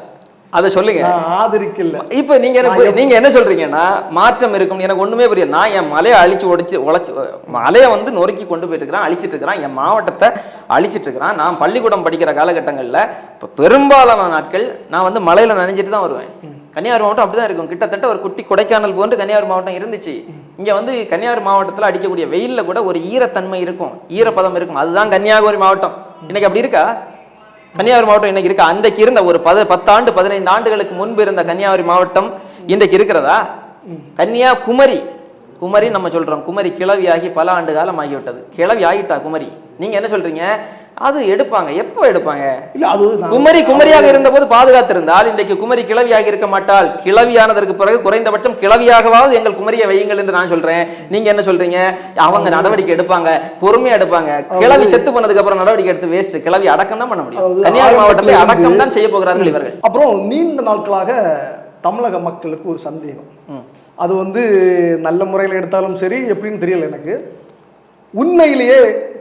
அதை சொல்லுங்க.
ஆதரிக்கல.
இப்ப நீங்க என்ன சொல்றீங்கன்னா மாற்றம் இருக்கும். எனக்கு ஒண்ணுமே புரியல. நான் என் மலையை உழைச்சு மலையை வந்து நொறுக்கி கொண்டு போயிட்டு இருக்கிறான், அழிச்சிட்டு இருக்கிறான், என் மாவட்டத்தை அழிச்சிட்டு இருக்கிறான். நான் பள்ளிக்கூடம் படிக்கிற காலகட்டங்கள்ல இப்ப பெரும்பாலான நாட்கள் நான் வந்து மலையில நனைஞ்சிட்டு தான் வருவேன். கன்னியாகுமரி மாவட்டம் அப்படிதான் இருக்கும். கிட்டத்தட்ட ஒரு குட்டி கொடைக்கானல் போன்று கன்னியாகுமரி மாவட்டம் இருந்துச்சு. இங்க வந்து கன்னியாகுமரி மாவட்டத்தில் அடிக்கக்கூடிய வெயில்ல கூட ஒரு ஈரத்தன்மை இருக்கும், ஈரப்பதம் இருக்கும். அதுதான் கன்னியாகுமரி மாவட்டம். இன்னைக்கு அப்படி இருக்கா? கன்னியாகுமரி மாவட்டம் இன்னைக்கு இருக்கா? அன்றைக்கு இருந்த ஒரு 10 ஆண்டு 15 ஆண்டுகளுக்கு முன்பு இருந்த கன்னியாகுமரி மாவட்டம் இன்றைக்கு இருக்கிறதா? கன்னியாகுமரி குமரி நம்ம சொல்றோம், குமரி கிளவியாகி பல ஆண்டு காலம் ஆகிவிட்டது. கிளவி ஆகிட்டா குமரி. நீங்க என்ன சொல்றீங்க? அது எடுப்பாங்க. எப்போ எடுப்பாங்க?
இல்ல அது
குமரி குமரியாக இருந்த போது பாதுகாத்திருந்தால் இன்றைக்கு குமரி கிளவியாக இருக்க மாட்டால். கிளவியானதற்கு பிறகு குறைந்தபட்சம் கிளவியாகவாவது எங்கள் குமரியை வையுங்கள் என்று நான் சொல்றேன். நீங்க என்ன சொல்றீங்க? அவங்க நடவடிக்கை எடுப்பாங்க, பொறுமையா எடுப்பாங்க. கிளவி செத்து போனதுக்கு அப்புறம் நடவடிக்கை எடுத்து வேஸ்ட். கிளவி அடக்கம் தான் பண்ண முடியும். கன்னியாகுமரி மாவட்டத்தில் அடக்கம் தான் செய்ய போகிறார்கள் இவர்கள்.
அப்புறம் நீண்ட நாட்களாக தமிழக மக்களுக்கு ஒரு சந்தேகம், அது வந்து நல்ல முறையில் எடுத்தாலும் சரி எப்படின்னு தெரியல எனக்கு. உண்மையிலேயே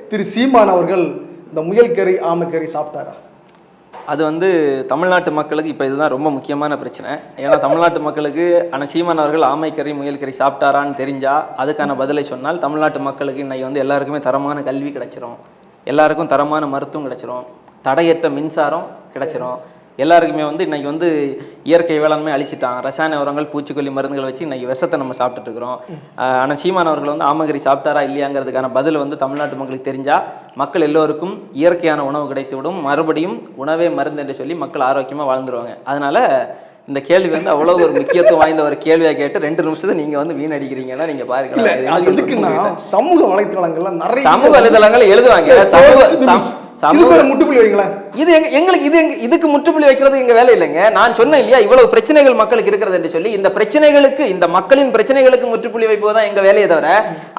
திரு சீமான் அவர்கள் இந்த முயல்கறி ஆமைக்கறி சாப்பிட்டாரா?
அது வந்து தமிழ்நாட்டு மக்களுக்கு இப்போ இதுதான் ரொம்ப முக்கியமான பிரச்சனை. ஏன்னா தமிழ்நாட்டு மக்களுக்கு ஆனால் சீமான் அவர்கள் ஆமைக்கறி முயல்கறி சாப்பிட்டாரான்னு தெரிஞ்சால் அதுக்கான பதிலை சொன்னால் தமிழ்நாட்டு மக்களுக்கு இன்னைக்கு வந்து எல்லாருக்குமே தரமான கல்வி கிடைச்சிரும், எல்லாருக்கும் தரமான மருத்துவம் கிடைச்சிரும், தடையற்ற மின்சாரம் கிடைச்சிரும். எல்லாருக்குமே வந்து இன்னைக்கு வந்து இயற்கை வேளாண்மை அழிச்சிட்டான், ரசாயன உரங்கள் பூச்சிக்கொல்லி மருந்துகளை வச்சு இன்னைக்கு விஷத்தை நம்ம சாப்பிட்டுட்டு இருக்கிறோம். ஆனால் சீமான் அவர்கள் வந்து ஆமகரி சாப்பிட்டாரா இல்லையாங்கிறதுக்கான பதில் வந்து தமிழ்நாட்டு மக்களுக்கு தெரிஞ்சால் மக்கள் எல்லோருக்கும் இயற்கையான உணவு கிடைத்துவிடும், மறுபடியும் உணவே மருந்து என்று சொல்லி மக்கள் ஆரோக்கியமாக வாழ்ந்துருவாங்க. அதனால இந்த கேள்வி வந்து அவ்வளவு ஒரு முக்கியத்துவம் வாய்ந்த ஒரு கேள்வியை கேட்டு 2 நிமிஷத்தை நீங்க வந்து வீணடிக்கிறீங்கன்னா நீங்க பாருங்க.
சமூக வலைத்தளங்கள்ல நிறைய
சமூக வலைதளங்கள் எழுதுவாங்க.
முட்டுப்புள்ளி வைங்களேன்.
இது எங்களுக்கு இதுக்கு முற்றுப்புள்ளி வைக்கிறது எங்க வேலை இல்லைங்க. நான் சொன்னேன் இல்லையா, இவ்வளவு பிரச்சனைகள் மக்களுக்கு இருக்கிறது என்று சொல்லி இந்த பிரச்சனைகளுக்கு, இந்த மக்களின் பிரச்சனைகளுக்கு முற்றுப்புள்ளி வைப்பதுதான் எங்க வேலையை தவிர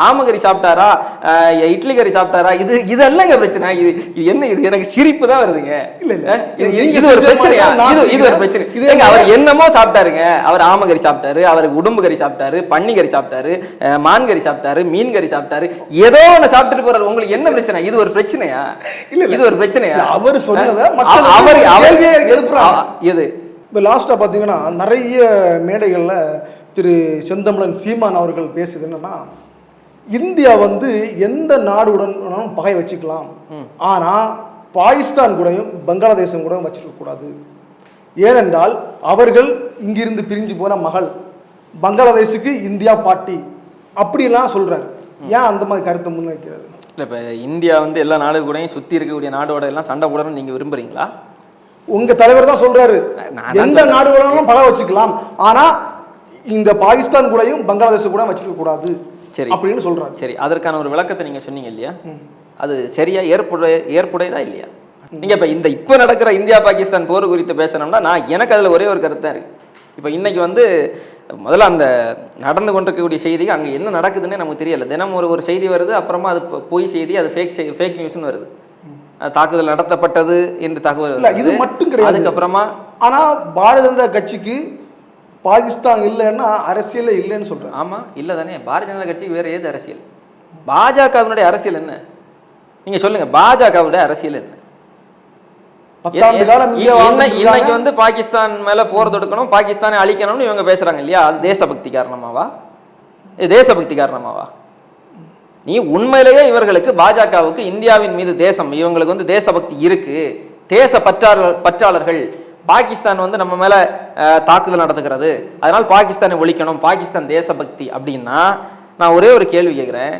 ஆமகரி சாப்பிட்டாரா இட்லி கறி சாப்பிட்டாரா இதெல்லாம் எங்க பிரச்சனை. இது என்ன? இது எனக்கு சிரிப்பு தான் வருதுங்க. இது ஒரு பிரச்சனையா? இது ஒரு பிரச்சனை. அவர் என்னமோ சாப்பிட்டாருங்க. அவர் ஆமகரி சாப்பிட்டாரு, அவருக்கு உடும்பு கறி சாப்பிட்டாரு, பன்னி கறி சாப்பிட்டாரு, மான் கறி சாப்பிட்டாரு, மீன் கறி சாப்பிட்டாரு, ஏதோ ஒண்ணு சாப்பிட்டுட்டு போறாரு. உங்களுக்கு என்ன பிரச்சனை? இது ஒரு பிரச்சனையா? இது ஒரு பிரச்சனையா?
அவர் சொன்னதை லாஸ்டா பாத்தீங்கன்னா நிறைய மேடைகள்ல திரு செந்தமிழன் சீமான் அவர்கள் பேசுது என்னன்னா, இந்தியா வந்து எந்த நாடுடன் பகை வச்சுக்கலாம், ஆனா பாகிஸ்தான் கூடயும் பங்களாதேசம் கூட வச்சிருக்க கூடாது. ஏனென்றால் அவர்கள் இங்கிருந்து பிரிஞ்சு போன மகள், பங்களாதேஷுக்கு இந்தியா பாட்டி அப்படிலாம் சொல்றாரு. ஏன் அந்த மாதிரி கருத்தை முன்வைக்கிறாரு?
இல்லை, இப்போ இந்தியா வந்து எல்லா நாடு கூடயும் சுற்றி இருக்கக்கூடிய நாடோட எல்லாம் சண்டை போடணும்னு நீங்கள் விரும்புறீங்களா?
உங்க தலைவர் தான் சொல்றாரு எந்த நாடு வேணாலும் பகை வச்சுக்கலாம், ஆனா இந்த பாகிஸ்தான் கூடயும் பங்களாதேஷ் கூட வச்சிருக்க கூடாது சரி அப்படின்னு சொல்றாரு.
சரி, அதற்கான ஒரு விளக்கத்தை நீங்க சொன்னீங்க இல்லையா, அது சரியா ஏற்புடையதா இல்லையா? நீங்க இப்போ நடக்கிற இந்தியா பாகிஸ்தான் போர் குறித்து பேசணும்னா எனக்கு அதுல ஒரே ஒரு கருத்து தான் இருக்கு. இப்போ இன்னைக்கு வந்து முதல்ல அந்த நடந்து கொண்டிருக்கக்கூடிய செய்திக்கு அங்கே என்ன நடக்குதுன்னே நமக்கு தெரியல. தினம் ஒரு செய்தி வருது, அப்புறமா அது பொய் செய்தி, அது ஃபேக் நியூஸ்னு வருது. தாக்குதல் நடத்தப்பட்டது என்று தகவல்
இது மட்டும் கிடையாது.
அதுக்கப்புறமா
ஆனால் பாரதிய ஜனதா கட்சிக்கு பாகிஸ்தான் இல்லைன்னா அரசியலே இல்லைன்னு சொல்றேன்.
ஆமா, இல்லை தானே. பாரதிய ஜனதா கட்சிக்கு வேற ஏது அரசியல்? பாஜகவினுடைய அரசியல் என்ன? நீங்க சொல்லுங்க, பாஜகவுடைய அரசியல் என்ன? இன்னைக்கு வந்து பாகிஸ்தான் மேல போர் தொடுக்கணும், பாகிஸ்தானை அழிக்கணும்னு இவங்க பேசுறாங்க இல்லையா, அது தேசபக்தி காரணமாவா? தேசபக்தி காரணமாவா? நீ உண்மையிலேயே இவர்களுக்கு, பாஜகவுக்கு இந்தியாவின் மீது தேசம், இவங்களுக்கு வந்து தேசபக்தி இருக்கு, தேச பற்றாளர்கள், பாகிஸ்தான் வந்து நம்ம மேல தாக்குதல் நடத்துகிறது, அதனால பாகிஸ்தானை ஒழிக்கணும், பாகிஸ்தான் தேசபக்தி அப்படின்னா, நான் ஒரே ஒரு கேள்வி கேட்கிறேன்.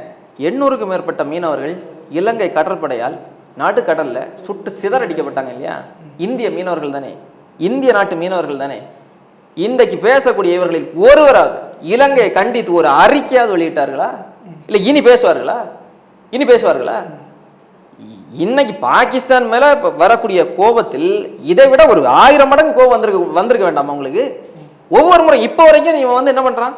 800க்கும் மேற்பட்ட மீனவர்கள் இலங்கை கடற்படையால் நாட்டுக்கடல்ல சுட்டு சிதறடிக்கப்பட்டாங்க இல்லையா? இந்திய மீனவர்கள் தானே, இந்திய நாட்டு மீனவர்கள் தானே. இன்றைக்கு பேசக்கூடிய இவர்களில் ஒருவராக இலங்கையை கண்டித்து ஒரு அறிக்கையாவது வெளியிட்டார்களா? இல்லை இனி பேசுவார்களா? இன்னைக்கு பாகிஸ்தான் மேல வரக்கூடிய கோபத்தில் இதை விட ஒரு 1000 மடங்கு கோபம் வந்திருக்க வேண்டாமா உங்களுக்கு? ஒவ்வொரு முறை இப்போ வரைக்கும் நீங்க வந்து என்ன பண்றான்?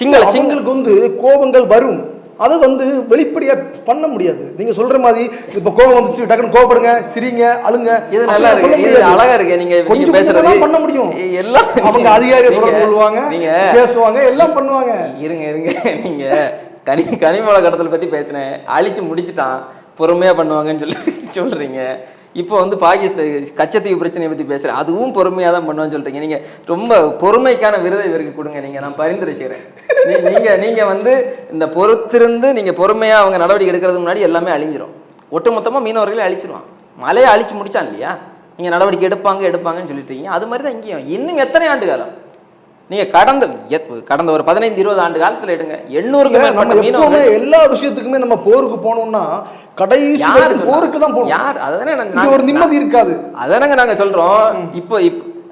சிங்களுக்கு வந்து கோபங்கள் வரும், அதை வந்து வெளிப்படையா பண்ண முடியாது. நீங்க சொல்ற மாதிரி இப்ப கோபம் வந்துச்சு டக்குன்னு கோபப்படுங்க, சிரிங்க, அழுங்க,
இது நல்லா இருக்கு, இது அழகா இருக்கு. நீங்க பேசுறது
பண்ண முடியும்.
எல்லாம்
அவங்க அதிகாரியை தொடர்பு கொள்வாங்க, நீங்க பேசுவாங்க, எல்லாம் பண்ணுவாங்க.
இருங்க நீங்க கனிமவள கடத்தல் பத்தி பேசுனேன், அழிச்சு முடிச்சுட்டான், பொறுமையா பண்ணுவாங்கன்னு சொல்றீங்க. இப்போ வந்து பாகிஸ்தான் கச்சத்தீவு பிரச்சனையை பற்றி பேசுகிறேன், அதுவும் பொறுமையாக தான் பண்ணுவேன்னு சொல்கிறீங்க. நீங்கள் ரொம்ப பொறுமைக்கான விருதை இவருக்கு கொடுங்க, நான் பரிந்துரை செய்கிறேன். நீங்கள் வந்து இந்த பொறுத்திருந்து நீங்கள் பொறுமையாக அவங்க நடவடிக்கை எடுக்கிறதுக்கு முன்னாடி எல்லாமே அழிஞ்சிரும். ஒட்டுமொத்தமாக மீனவர்களே அழிச்சிருவான். மலையை அழிச்சு முடிச்சான் இல்லையா, நீங்கள் நடவடிக்கை எடுப்பாங்கன்னு சொல்லிட்டு இருக்கீங்க. அது மாதிரி தான் இங்கேயும் இன்னும் எத்தனை ஆண்டு காலம் நீங்கள் கடந்த ஒரு 15-20 ஆண்டு காலத்தில் எடுங்க 800
எல்லா விஷயத்துக்குமே நம்ம போருக்கு போனோம்னா கடைசி போருக்கு தான் போகணும்.
யார் அதானே
ஒரு நிம்மதி இருக்காது.
அதானங்க நாங்கள் சொல்கிறோம். இப்போ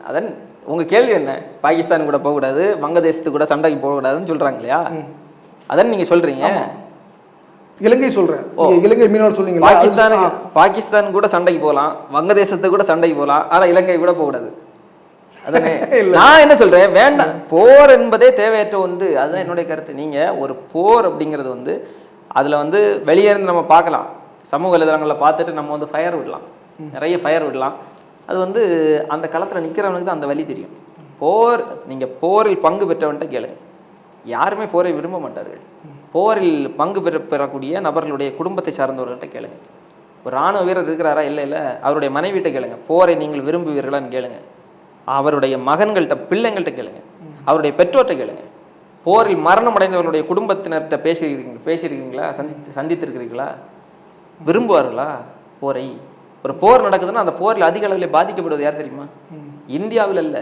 அதான் உங்கள் கேள்வி என்ன? பாகிஸ்தான் கூட போகக்கூடாது, வங்கதேசத்துக்கு கூட சண்டைக்கு போகக்கூடாதுன்னு சொல்கிறாங்க இல்லையா? அதான் நீங்கள் சொல்கிறீங்க.
இலங்கை சொல்கிறேன், இலங்கை மீனவர் சொன்னீங்க.
பாகிஸ்தான் கூட சண்டைக்கு போகலாம், வங்கதேசத்துக்கு கூட சண்டைக்கு போகலாம், ஆனால் இலங்கை கூட போகக்கூடாது. அதானே நான் என்ன சொல்றேன், வேண்டாம் போர் என்பதே தேவையற்ற ஒன்று. அதுதான் என்னுடைய கருத்து. நீங்க ஒரு போர் அப்படிங்கிறது வந்து அதுல வந்து வெளியே இருந்து நம்ம பார்க்கலாம், சமூக வலைதளங்களில் பார்த்துட்டு நம்ம வந்து ஃபயர் விடலாம், நிறைய ஃபயர் விடலாம். அது வந்து அந்த களத்தில் நிற்கிறவனுக்கு தான் அந்த வழி தெரியும். நீங்க போரில் பங்கு பெற்றவன்ட்ட கேளுங்க, யாருமே போரை விரும்ப மாட்டார்கள். போரில் பங்கு பெறக்கூடிய நபர்களுடைய குடும்பத்தை சார்ந்தவர்கள்ட்ட கேளுங்க. ஒரு இராணுவ வீரர் இருக்கிறாரா? இல்லை, அவருடைய மனைவிட்ட கேளுங்க, போரை நீங்கள் விரும்புவீர்களான்னு கேளுங்க. அவருடைய மகன்கள்கிட்ட, பிள்ளைங்கள்ட்ட கேளுங்க, அவருடைய பெற்றோர்கிட்ட கேளுங்க. போரில் மரணம் அடைந்தவர்களுடைய குடும்பத்தினர்கிட்ட பேசியிருக்கீங்களா? சந்தித்திருக்கிறீங்களா? விரும்புவார்களா போரை? ஒரு போர் நடக்குதுன்னா அந்த போரில் அதிக அளவில் பாதிக்கப்படுவது யார் தெரியுமா? இந்தியாவில் அல்ல,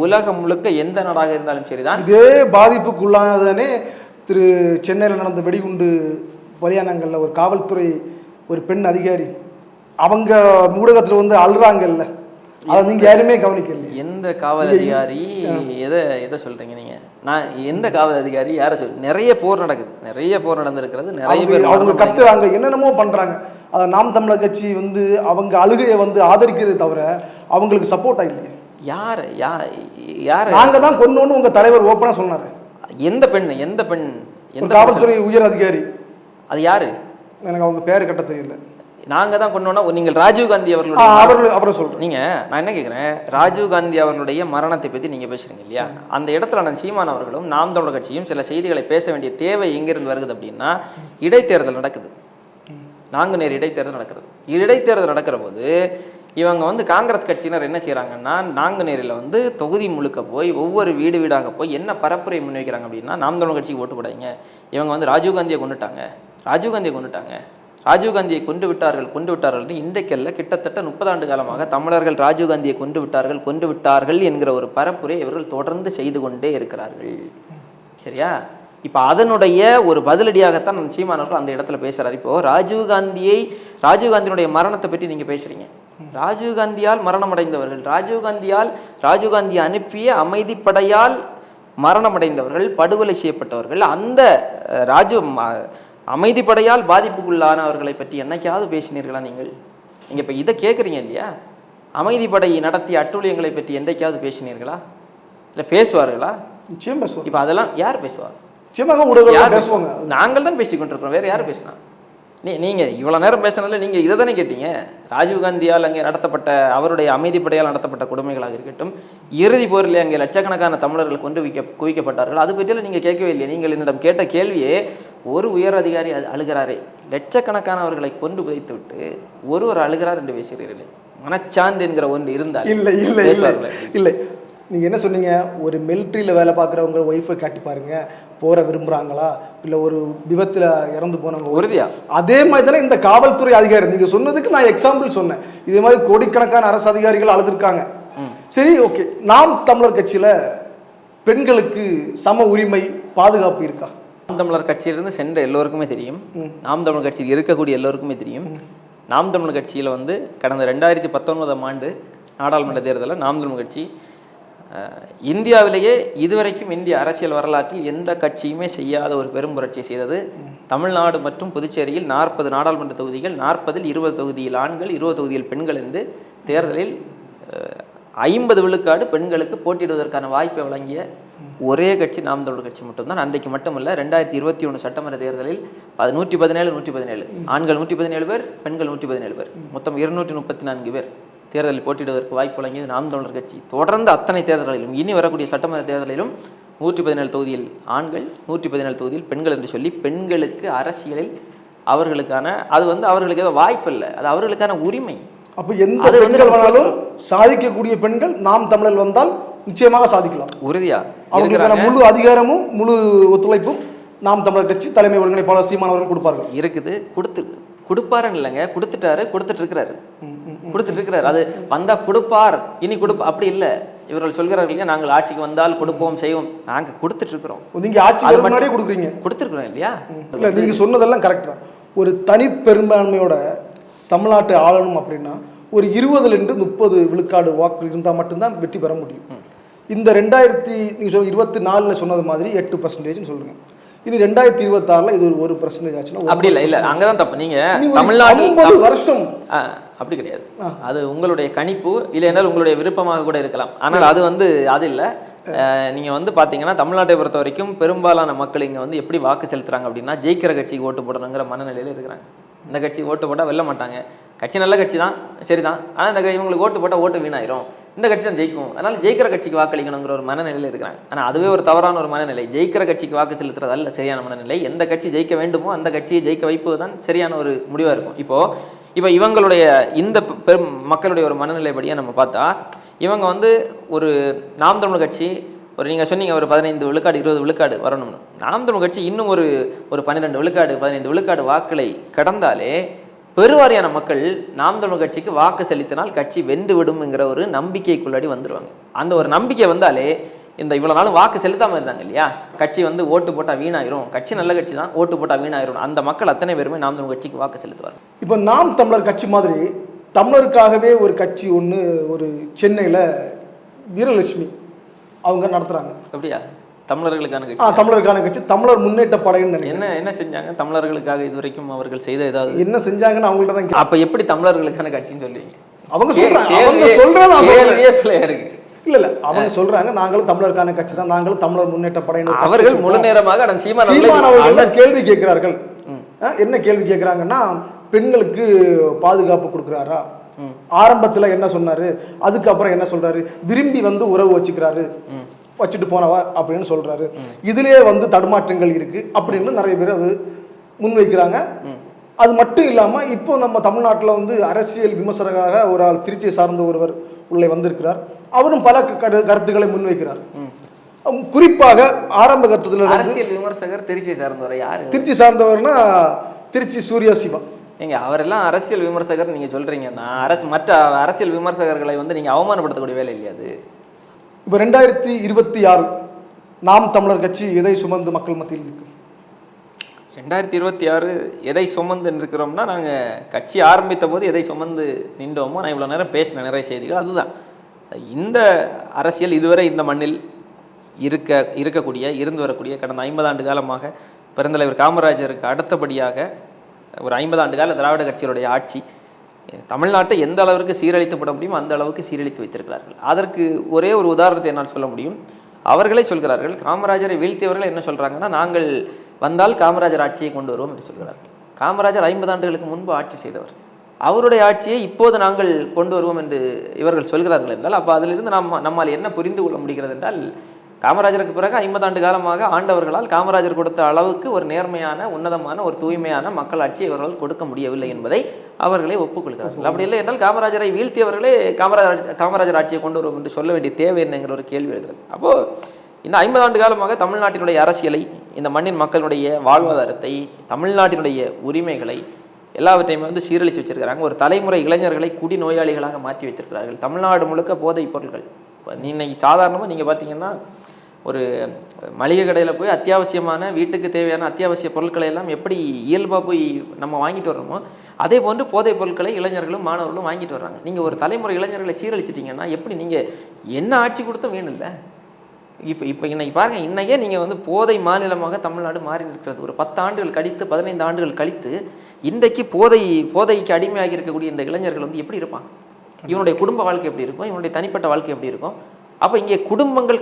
உலகம் முழுக்க எந்த நாடாக இருந்தாலும் சரிதான். இதே
பாதிப்புக்குள்ளானதானே திரு சென்னையில் நடந்த வெடிகுண்டு பலியானங்கள்ல ஒரு காவல்துறை ஒரு பெண் அதிகாரி அவங்க ஊடகத்தில் வந்து அழுறாங்கல்ல, அதை நீங்க யாருமே கவனிக்கல.
எந்த காவல் அதிகாரி? எதை சொல்றீங்க நீங்க? நான் எந்த காவல் அதிகாரி யாரை நிறைய போர் நடக்குது, நிறைய போர் நடந்திருக்கிறது, நிறைய பேர்
அவங்க கத்துறாங்க, என்னென்னமோ பண்றாங்க. அதை நாம் தமிழர் கட்சி வந்து அவங்க அழுகையை வந்து ஆதரிக்கிறதே தவிர அவங்களுக்கு சப்போர்ட்டா இல்லையே.
யார்
நாங்க தான் கொன்னோன்னு உங்க தலைவர் ஓப்பனா சொன்னாரு.
எந்த பெண்? எந்த
காவல்துறை உயர் அதிகாரி?
அது யாரு?
எனக்கு அவங்க பேரு கட்ட தெரியல.
நாங்க தான் கொண்டோம்னா நீங்கள் ராஜீவ்காந்தி
அவரை சொல்றேன்.
நீங்க நான் என்ன கேட்குறேன், ராஜீவ்காந்தி அவர்களுடைய மரணத்தை பற்றி நீங்க பேசுறீங்க இல்லையா? அந்த இடத்துல நான் சீமான் அவர்களும் நாம் தமிழர் கட்சியும் சில செய்திகளை பேச வேண்டிய தேவை எங்கிருந்து வருது அப்படின்னா, இடைத்தேர்தல் நடக்குது, நாங்குநேர் இடைத்தேர்தல் நடக்கிறது. இடைத்தேர்தல் நடக்கிற போது இவங்க வந்து காங்கிரஸ் கட்சியினர் என்ன செய்யறாங்கன்னா, நாங்குநேரில் வந்து தொகுதி முழுக்க போய் ஒவ்வொரு வீடாக போய் என்ன பரப்புரை முன்வைக்கிறாங்க அப்படின்னா, நாம் தமிழர் கட்சிக்கு ஓட்டு போடாதீங்க, இவங்க வந்து ராஜீவ்காந்தியை கொண்டுட்டாங்க, ராஜீவ்காந்தியை கொண்டு விட்டார்கள் இன்றைக்கல்ல கிட்டத்தட்ட 30 ஆண்டு காலமாக தமிழர்கள் ராஜீவ்காந்தியை கொண்டு விட்டார்கள் என்கிற ஒரு பரப்புரை இவர்கள் தொடர்ந்து செய்து கொண்டே இருக்கிறார்கள். சரியா? இப்போ அதனுடைய ஒரு பதிலடியாகத்தான் அந்த சீமானவர்கள் அந்த இடத்துல பேசுறாரு. இப்போ ராஜீவ்காந்தியினுடைய மரணத்தை பற்றி நீங்க பேசுறீங்க. ராஜீவ்காந்தியால் மரணம் அடைந்தவர்கள், ராஜீவ்காந்தி அனுப்பிய அமைதிப்படையால் மரணமடைந்தவர்கள், படுகொலை செய்யப்பட்டவர்கள், அந்த அமைதிப்படையால் பாதிப்புக்குள்ளானவர்களை பற்றி என்னைக்காவது பேசினீர்களா நீங்கள்? நீங்கள் இப்போ இதை கேட்குறீங்க இல்லையா? அமைதிப்படை நடத்திய அட்டூழியங்களை பற்றி என்றைக்காவது பேசினீர்களா? இல்லை பேசுவார்களா?
நிச்சயம் பேசுவோம்.
இப்போ அதெல்லாம் யார் பேசுவார்?
பேசுவாங்க.
நாங்கள் தான் பேசி கொண்டிருக்கிறோம், வேறு யார் பேசினா? நீங்கள் இவ்வளோ நேரம் பேசினதில்ல, நீங்கள் இதை தானே கேட்டீங்க. ராஜீவ்காந்தியால் அங்கே நடத்தப்பட்ட, அவருடைய அமைதிப்படையால் நடத்தப்பட்ட கொடுமைகளாக இருக்கட்டும், இறுதி போரில் அங்கே லட்சக்கணக்கான தமிழர்கள் குவிக்கப்பட்டார்கள், அது பற்றியெல்லாம் நீங்கள் கேட்கவே இல்லையே. நீங்கள் என்னிடம் கேட்ட கேள்வியே, ஒரு உயர் அதிகாரி அழுகிறாரே, லட்சக்கணக்கானவர்களை கொண்டு புதைத்து விட்டு ஒருவர் அழுகிறார் என்று பேசுகிறீர்களே, மனச்சான்று என்கிற ஒன்று இருந்தால்
இல்லை. நீங்கள் என்ன சொன்னீங்க, ஒரு மிலிட்ரியில் வேலை பார்க்குறவங்க ஒய்ஃபை காட்டி பாருங்க, போற விரும்புகிறாங்களா, இல்லை ஒரு விபத்தில் இறந்து போனவங்க
உறுதியா?
அதே மாதிரி தானே இந்த காவல்துறை அதிகாரி. நீங்கள் சொன்னதுக்கு நான் எக்ஸாம்பிள் சொன்னேன். இதே மாதிரி கோடிக்கணக்கான அரசு அதிகாரிகள் அழுதுருக்காங்க. சரி, ஓகே. நாம் தமிழர் கட்சியில் பெண்களுக்கு சம உரிமை பாதுகாப்பு இருக்கா?
நாம் தமிழர் கட்சியிலிருந்து சென்ற எல்லோருக்குமே தெரியும், நாம் தமிழர் கட்சியில் இருக்கக்கூடிய எல்லோருக்குமே தெரியும். நாம் தமிழர் கட்சியில் வந்து கடந்த 2019ஆம் ஆண்டு நாடாளுமன்ற தேர்தலில் நாம் தமிழர் கட்சி இந்தியாவிலேயே இதுவரைக்கும் இந்திய அரசியல் வரலாற்றில் எந்த கட்சியுமே செய்யாத ஒரு பெரும் புரட்சி செய்தது. தமிழ்நாடு மற்றும் புதுச்சேரியில் 40 நாடாளுமன்ற தொகுதிகள், 40ல் 20 தொகுதியில் ஆண்கள், 20 தொகுதியில் பெண்கள் என்று தேர்தலில் 50 விழுக்காடு பெண்களுக்கு போட்டியிடுவதற்கான வாய்ப்பை வழங்கிய ஒரே கட்சி நாம் தமிழர் கட்சி மட்டும்தான். அன்றைக்கு மட்டுமல்ல, 2021 சட்டமன்ற தேர்தலில் 117 ஆண்கள் 117 பேர், பெண்கள் 117 பேர், மொத்தம் 234 பேர் தேர்தலில் போட்டியிடுவதற்கு வாய்ப்பு வழங்கியது நாம் தமிழர் கட்சி. தொடர்ந்து அத்தனை தேர்தல்களிலும், இனி வரக்கூடிய சட்டமன்ற தேர்தலிலும் 117 தொகுதியில் ஆண்கள், 117 தொகுதியில் பெண்கள் என்று சொல்லி பெண்களுக்கு அரசியலில் அவர்களுக்கான, அது வந்து அவர்களுக்கு ஏதோ வாய்ப்பு இல்லை, அது அவர்களுக்கான உரிமை.
அப்போ எந்த பெண்கள் வேணாலும் சாதிக்கக்கூடிய பெண்கள் நாம் தமிழர் வந்தால் நிச்சயமாக சாதிக்கலாம்.
உறுதியா?
அவங்களுக்கான முழு அதிகாரமும் முழு ஒத்துழைப்பும் நாம் தமிழர் கட்சி தலைமை ஒருங்கிணைப்பாளர் சீமான் அவர்கள் கொடுப்பார்கள்.
இருக்குது, கொடுப்பாருன்னு இல்லைங்க, கொடுத்துட்டு இருக்கிறாரு. அது வந்தா கொடுப்பார், இனி அப்படி இல்லை. இவர்கள் சொல்கிறார்கள் நாங்கள் ஆட்சிக்கு வந்தால் கொடுப்போம் செய்வோம். நாங்கள் கொடுத்துட்டு இருக்கிறோம்.
நீங்க ஆட்சி முன்னாடியே
கொடுத்துருக்குறோம் இல்லையா?
இல்லை, நீங்க சொன்னதெல்லாம் கரெக்ட் தான். ஒரு தனி பெரும்பான்மையோட தமிழ்நாட்டை ஆளணும் அப்படின்னா ஒரு 20-30 விழுக்காடு வாக்கு இருந்தால் மட்டும்தான் வெற்றி பெற முடியும். இந்த 2024 சொன்னது மாதிரி 8% சொல்றீங்க. இது 2026 இது ஒரு 1% ஆச்சுன்னா
அப்படி இல்லை அங்கதான் தப்பு. நீங்க தமிழ்நாடு
50 வருஷம்
அப்படி கிடையாது. அது உங்களுடைய கணிப்பு இல்லை என்றால் உங்களுடைய விருப்பமாக கூட இருக்கலாம். ஆனால் அது இல்லை. நீங்க பாத்தீங்கன்னா தமிழ்நாட்டை பொறுத்த வரைக்கும் பெரும்பாலான மக்கள் இங்க எப்படி வாக்கு செலுத்துறாங்க அப்படின்னா ஜெயிக்கிற கட்சிக்கு ஓட்டு போடணுங்கிற மனநிலையில இருக்கிறாங்க. இந்த கட்சி ஓட்டு போட்டால் வெல்ல மாட்டாங்க, கட்சி நல்ல கட்சி தான், சரிதான், ஆனால் இந்த இவங்களுக்கு ஓட்டு போட்டால் ஓட்டு வீணாயிரும், இந்த கட்சி தான் ஜெயிக்கும், அதனால் ஜெயிக்கிற கட்சிக்கு வாக்களிக்கணுங்கிற ஒரு மனநிலையில் இருக்கிறாங்க. ஆனால் அதுவே ஒரு தவறான ஒரு மனநிலை. ஜெயிக்கிற கட்சிக்கு வாக்கு செலுத்துறது அல்ல சரியான மனநிலை. எந்த கட்சி ஜெயிக்க வேண்டுமோ அந்த கட்சியை ஜெயிக்க வைப்பது தான் சரியான ஒரு முடிவாக இருக்கும். இப்போ இவங்களுடைய இந்த மக்களுடைய ஒரு மனநிலைப்படியாக நம்ம பார்த்தா இவங்க ஒரு நாம் தமிழர் கட்சி நீங்கள் சொன்னீங்க ஒரு 15 விழுக்காடு 20 விழுக்காடு வரணும்னு. நாம் தமிழர் கட்சி இன்னும் ஒரு 12 விழுக்காடு 15 விழுக்காடு வாக்களை கடந்தாலே பெருவாரியான மக்கள் நாம் தமிழர் கட்சிக்கு வாக்கு செலுத்தினால் கட்சி வென்று விடும்ங்கிற ஒரு நம்பிக்கைக்குள்ளாடி வந்துடுவாங்க. அந்த ஒரு நம்பிக்கை வந்தாலே இந்த இவ்வளோ நாளும் வாக்கு செலுத்தாமல் இருந்தாங்க இல்லையா, கட்சி ஓட்டு போட்டால் வீணாயிரும், கட்சி நல்ல கட்சி தான், ஓட்டு போட்டால் வீணாயிரும், அந்த மக்கள் அத்தனை பேருமே நாம் தமிழர் கட்சிக்கு வாக்கு செலுத்துவார்.
இப்போ நாம் தமிழர் கட்சி மாதிரி தமிழருக்காகவே ஒரு கட்சி ஒன்று ஒரு சென்னையில் வீரலட்சுமி அவங்க நடத்துறாங்க.
அப்படியா? தமிழர்களுக்கான கட்சி?
தமிழருக்கான கட்சி, தமிழர் முன்னேற்ற படைன்னு
என்ன செஞ்சாங்க தமிழர்களுக்காக? இது வரைக்கும் அவர்கள் செய்த ஏதாவது
என்ன செஞ்சாங்கன்னு அவங்கள்ட்ட தான்.
அப்ப எப்படி தமிழர்களுக்கான கட்சின்னு சொல்லுவீங்க?
அவங்க சொல்றாங்க இல்ல அவங்க சொல்றாங்க நாங்களும் தமிழருக்கான கட்சி தான், நாங்களும் தமிழர் முன்னேற்ற படையினர்.
அவர்கள் முழு நேரமாக
சீமான் அவர்கள் கேள்வி கேட்கிறார்கள். என்ன கேள்வி கேட்கிறாங்கன்னா பெண்களுக்கு பாதுகாப்பு கொடுக்குறாரா, ஆரம்பத்துல என்ன சொன்னாரு, அதுக்கப்புறம் என்ன சொல்றாரு, விரும்பி உறவு வச்சுட்டு போனவா அப்படின்னு சொல்றாரு. இதுலயே தடுமாற்றங்கள் இருக்கு அப்படின்னு நிறைய பேர் அது முன்வைக்கிறாங்க. அது மட்டும் இல்லாம இப்போ நம்ம தமிழ்நாட்டில் அரசியல் விமர்சகராக ஒரு ஆள் திருச்சியை சார்ந்த ஒருவர் உள்ளே வந்திருக்கிறார். அவரும் பல கருத்துக்களை முன்வைக்கிறார். குறிப்பாக ஆரம்ப கட்டத்துல
அரசியல் விமர்சகர் திருச்சியை சார்ந்தவர் யாரு?
திருச்சி சார்ந்தவர்னா திருச்சி சூர்யா சிவா.
ஏங்க அவரெல்லாம் அரசியல் விமர்சகர் நீங்க சொல்றீங்கன்னா மற்ற அரசியல் விமர்சகர்களை நீங்க அவமானப்படுத்தக்கூடிய வேலை இல்லையா அது?
இப்போ 2026 நாம் தமிழர் கட்சி எதை சுமந்து மக்கள் மத்தியில் இருக்கு?
2026 எதை சுமந்து இருக்கிறோம்னா நாங்கள் கட்சி ஆரம்பித்த போது எதை சுமந்து நின்றோமோ, நான் இவ்வளோ நேரம் பேசின நிறைய செய்திகள் அதுதான். இந்த அரசியல் இதுவரை இந்த மண்ணில் இருந்து வரக்கூடிய கடந்த 50 ஆண்டு காலமாக பெருந்தலைவர் காமராஜருக்கு அடுத்தபடியாக ஒரு 50 ஆண்டு கால திராவிட கட்சிகளுடைய ஆட்சி தமிழ்நாட்டை எந்த அளவிற்கு சீரழித்துப்பட முடியும் அந்த அளவுக்கு சீரழித்து வைத்திருக்கிறார்கள். அதற்கு ஒரே ஒரு உதாரணத்தை என்னால் சொல்ல முடியும். அவர்களே சொல்கிறார்கள், காமராஜரை வீழ்த்தியவர்கள் என்ன சொல்கிறாங்கன்னா நாங்கள் வந்தால் காமராஜர் ஆட்சியை கொண்டு வருவோம் என்று சொல்கிறார்கள். காமராஜர் 50 ஆண்டுகளுக்கு முன்பு ஆட்சி செய்தவர், அவருடைய ஆட்சியை இப்போது நாங்கள் கொண்டு வருவோம் என்று இவர்கள் சொல்கிறார்கள் என்றால் அப்போ அதிலிருந்து நம்மால் என்ன புரிந்து கொள்ள முடிகிறது என்றால் காமராஜருக்கு பிறகு 50 ஆண்டு காலமாக ஆண்டவர்களால் காமராஜர் கொடுத்த அளவுக்கு ஒரு நேர்மையான உன்னதமான ஒரு தூய்மையான மக்களாட்சியை இவர்களால் கொடுக்க முடியவில்லை என்பதை அவர்களே ஒப்புக்கொள்கிறார்கள். அப்படி இல்லை என்றால் காமராஜரை வீழ்த்தியவர்களே காமராஜர் ஆட்சியை கொண்டு வரும் என்று சொல்ல வேண்டிய தேவை என்னங்கிற ஒரு கேள்வி எழுதுகிறது. அப்போது இந்த 50 ஆண்டு காலமாக தமிழ்நாட்டினுடைய அரசியலை, இந்த மண்ணின் மக்களுடைய வாழ்வாதாரத்தை, தமிழ்நாட்டினுடைய உரிமைகளை எல்லாவற்றையுமே சீரழித்து வச்சிருக்கிறாங்க. ஒரு தலைமுறை இளைஞர்களை குடி நோயாளிகளாக மாற்றி வைத்திருக்கிறார்கள். தமிழ்நாடு முழுக்க போதைப் பொருட்கள். இன்னைக்கு சாதாரணமாக நீங்கள் பார்த்தீங்கன்னா ஒரு மளிகை கடையில் போய் அத்தியாவசியமான வீட்டுக்கு தேவையான அத்தியாவசிய பொருட்களை எல்லாம் எப்படி இயல்பாக போய் நம்ம வாங்கிட்டு வர்றோமோ அதே போன்று போதைப் பொருட்களை இளைஞர்களும் மாணவர்களும் வாங்கிட்டு வர்றாங்க. நீங்கள் ஒரு தலைமுறை இளைஞர்களை சீரழிச்சிட்டிங்கன்னா எப்படி நீங்கள் என்ன ஆட்சி கொடுத்தும் வேணும் இல்லை? இப்போ இன்னைக்கு பாருங்கள், இன்னைக்கே நீங்கள் போதை மாநிலமாக தமிழ்நாடு மாறி இருக்கிறது. ஒரு 10 ஆண்டுகள் கழித்து 15 ஆண்டுகள் கழித்து இன்றைக்கு போதைக்கு அடிமையாகி இருக்கக்கூடிய இந்த இளைஞர்கள் எப்படி இருப்பாங்க? இவனுடைய குடும்ப வாழ்க்கை எப்படி இருக்கும்? இவனுடைய தனிப்பட்ட வாழ்க்கை எப்படி இருக்கும்? அப்போ இங்கே குடும்பங்கள்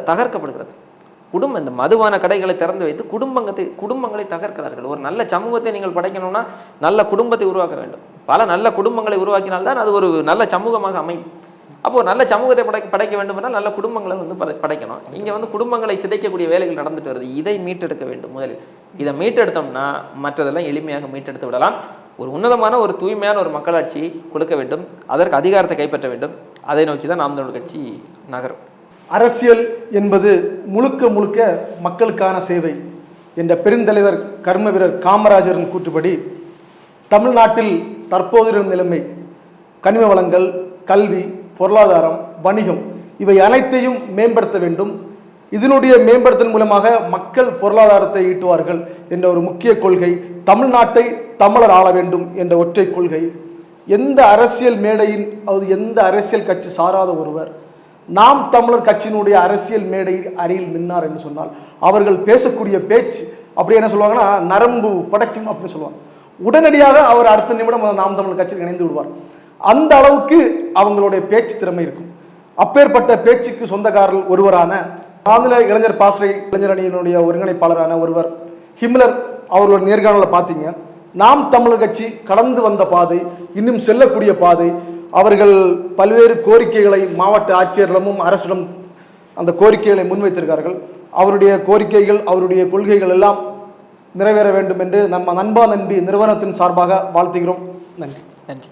தகர்க்கப்படுகிறது. இந்த மதுவான கடைகளை திறந்து வைத்து குடும்பங்களை தகர்க்கிறார்கள். ஒரு நல்ல சமூகத்தை நீங்கள் படைக்கணும்னா நல்ல குடும்பத்தை உருவாக்க வேண்டும். பல நல்ல குடும்பங்களை உருவாக்கினால்தான் அது ஒரு நல்ல சமூகமாக அமையும். அப்போது நல்ல சமூகத்தை படைக்க வேண்டும் என்றால் நல்ல குடும்பங்களை படைக்கணும். இங்கே குடும்பங்களை சிதைக்கக்கூடிய வேலைகள் நடந்துட்டு வருது. இதை மீட்டெடுக்க வேண்டும். முதலில் இதை மீட்டெடுத்தோம்னா மற்றதெல்லாம் எளிமையாக மீட்டெடுத்து விடலாம். ஒரு உன்னதமான ஒரு தூய்மையான ஒரு மக்களாட்சியை கொடுக்க வேண்டும். அதற்கு அதிகாரத்தை கைப்பற்ற வேண்டும். அதை நோக்கி தான் நாம் தமிழர் கட்சி நகரும்.
அரசியல் என்பது முழுக்க முழுக்க மக்களுக்கான சேவை என்ற பெருந்தலைவர் கர்ம வீரர் காமராஜரின் கூற்றுப்படி தமிழ்நாட்டில் தற்போதைய நிலைமை, கனிம வளங்கள், கல்வி, பொருளாதாரம், வணிகம் இவை அனைத்தையும் மேம்படுத்த வேண்டும். இதனுடைய மேம்படுத்தல் மூலமாக மக்கள் பொருளாதாரத்தை ஈட்டுவார்கள் என்ற ஒரு முக்கிய கொள்கை, தமிழ்நாட்டை தமிழர் ஆள வேண்டும் என்ற ஒற்றை கொள்கை. எந்த அரசியல் மேடையின் எந்த அரசியல் கட்சி சாராத ஒருவர் நாம் தமிழர் கட்சியினுடைய அரசியல் மேடை அருகில் நின்னார் என்று சொன்னால் அவர்கள் பேசக்கூடிய பேச்சு அப்படி என்ன சொல்லுவாங்கன்னா நரம்பு படைக்கும் அப்படின்னு சொல்லுவாங்க. உடனடியாக அவர் அடுத்த நிமிடம் நாம் தமிழர் கட்சியில் இணைந்து விடுவார். அந்த அளவுக்கு அவங்களுடைய பேச்சு திறமை இருக்கும். அப்பேற்பட்ட பேச்சுக்கு சொந்தக்காரர்கள் ஒருவரான மாநில இளைஞர் பாசறை இளைஞர் அணியினுடைய ஒருங்கிணைப்பாளரான ஒருவர் ஹிம்லர் அவர்களோட நேர்காணலில் பார்த்தீங்க. நாம் தமிழர் கட்சி கடந்து வந்த பாதை, இன்னும் செல்லக்கூடிய பாதை, அவர்கள் பல்வேறு கோரிக்கைகளை மாவட்ட ஆட்சியரிடமும் அரசிடம் அந்த கோரிக்கைகளை முன்வைத்திருக்கார்கள். அவருடைய கோரிக்கைகள், அவருடைய கொள்கைகள் எல்லாம் நிறைவேற வேண்டும் என்று நம்ம நண்பா நம்பி நிறுவனத்தின் சார்பாக வாழ்த்துகிறோம். நன்றி.
நன்றி.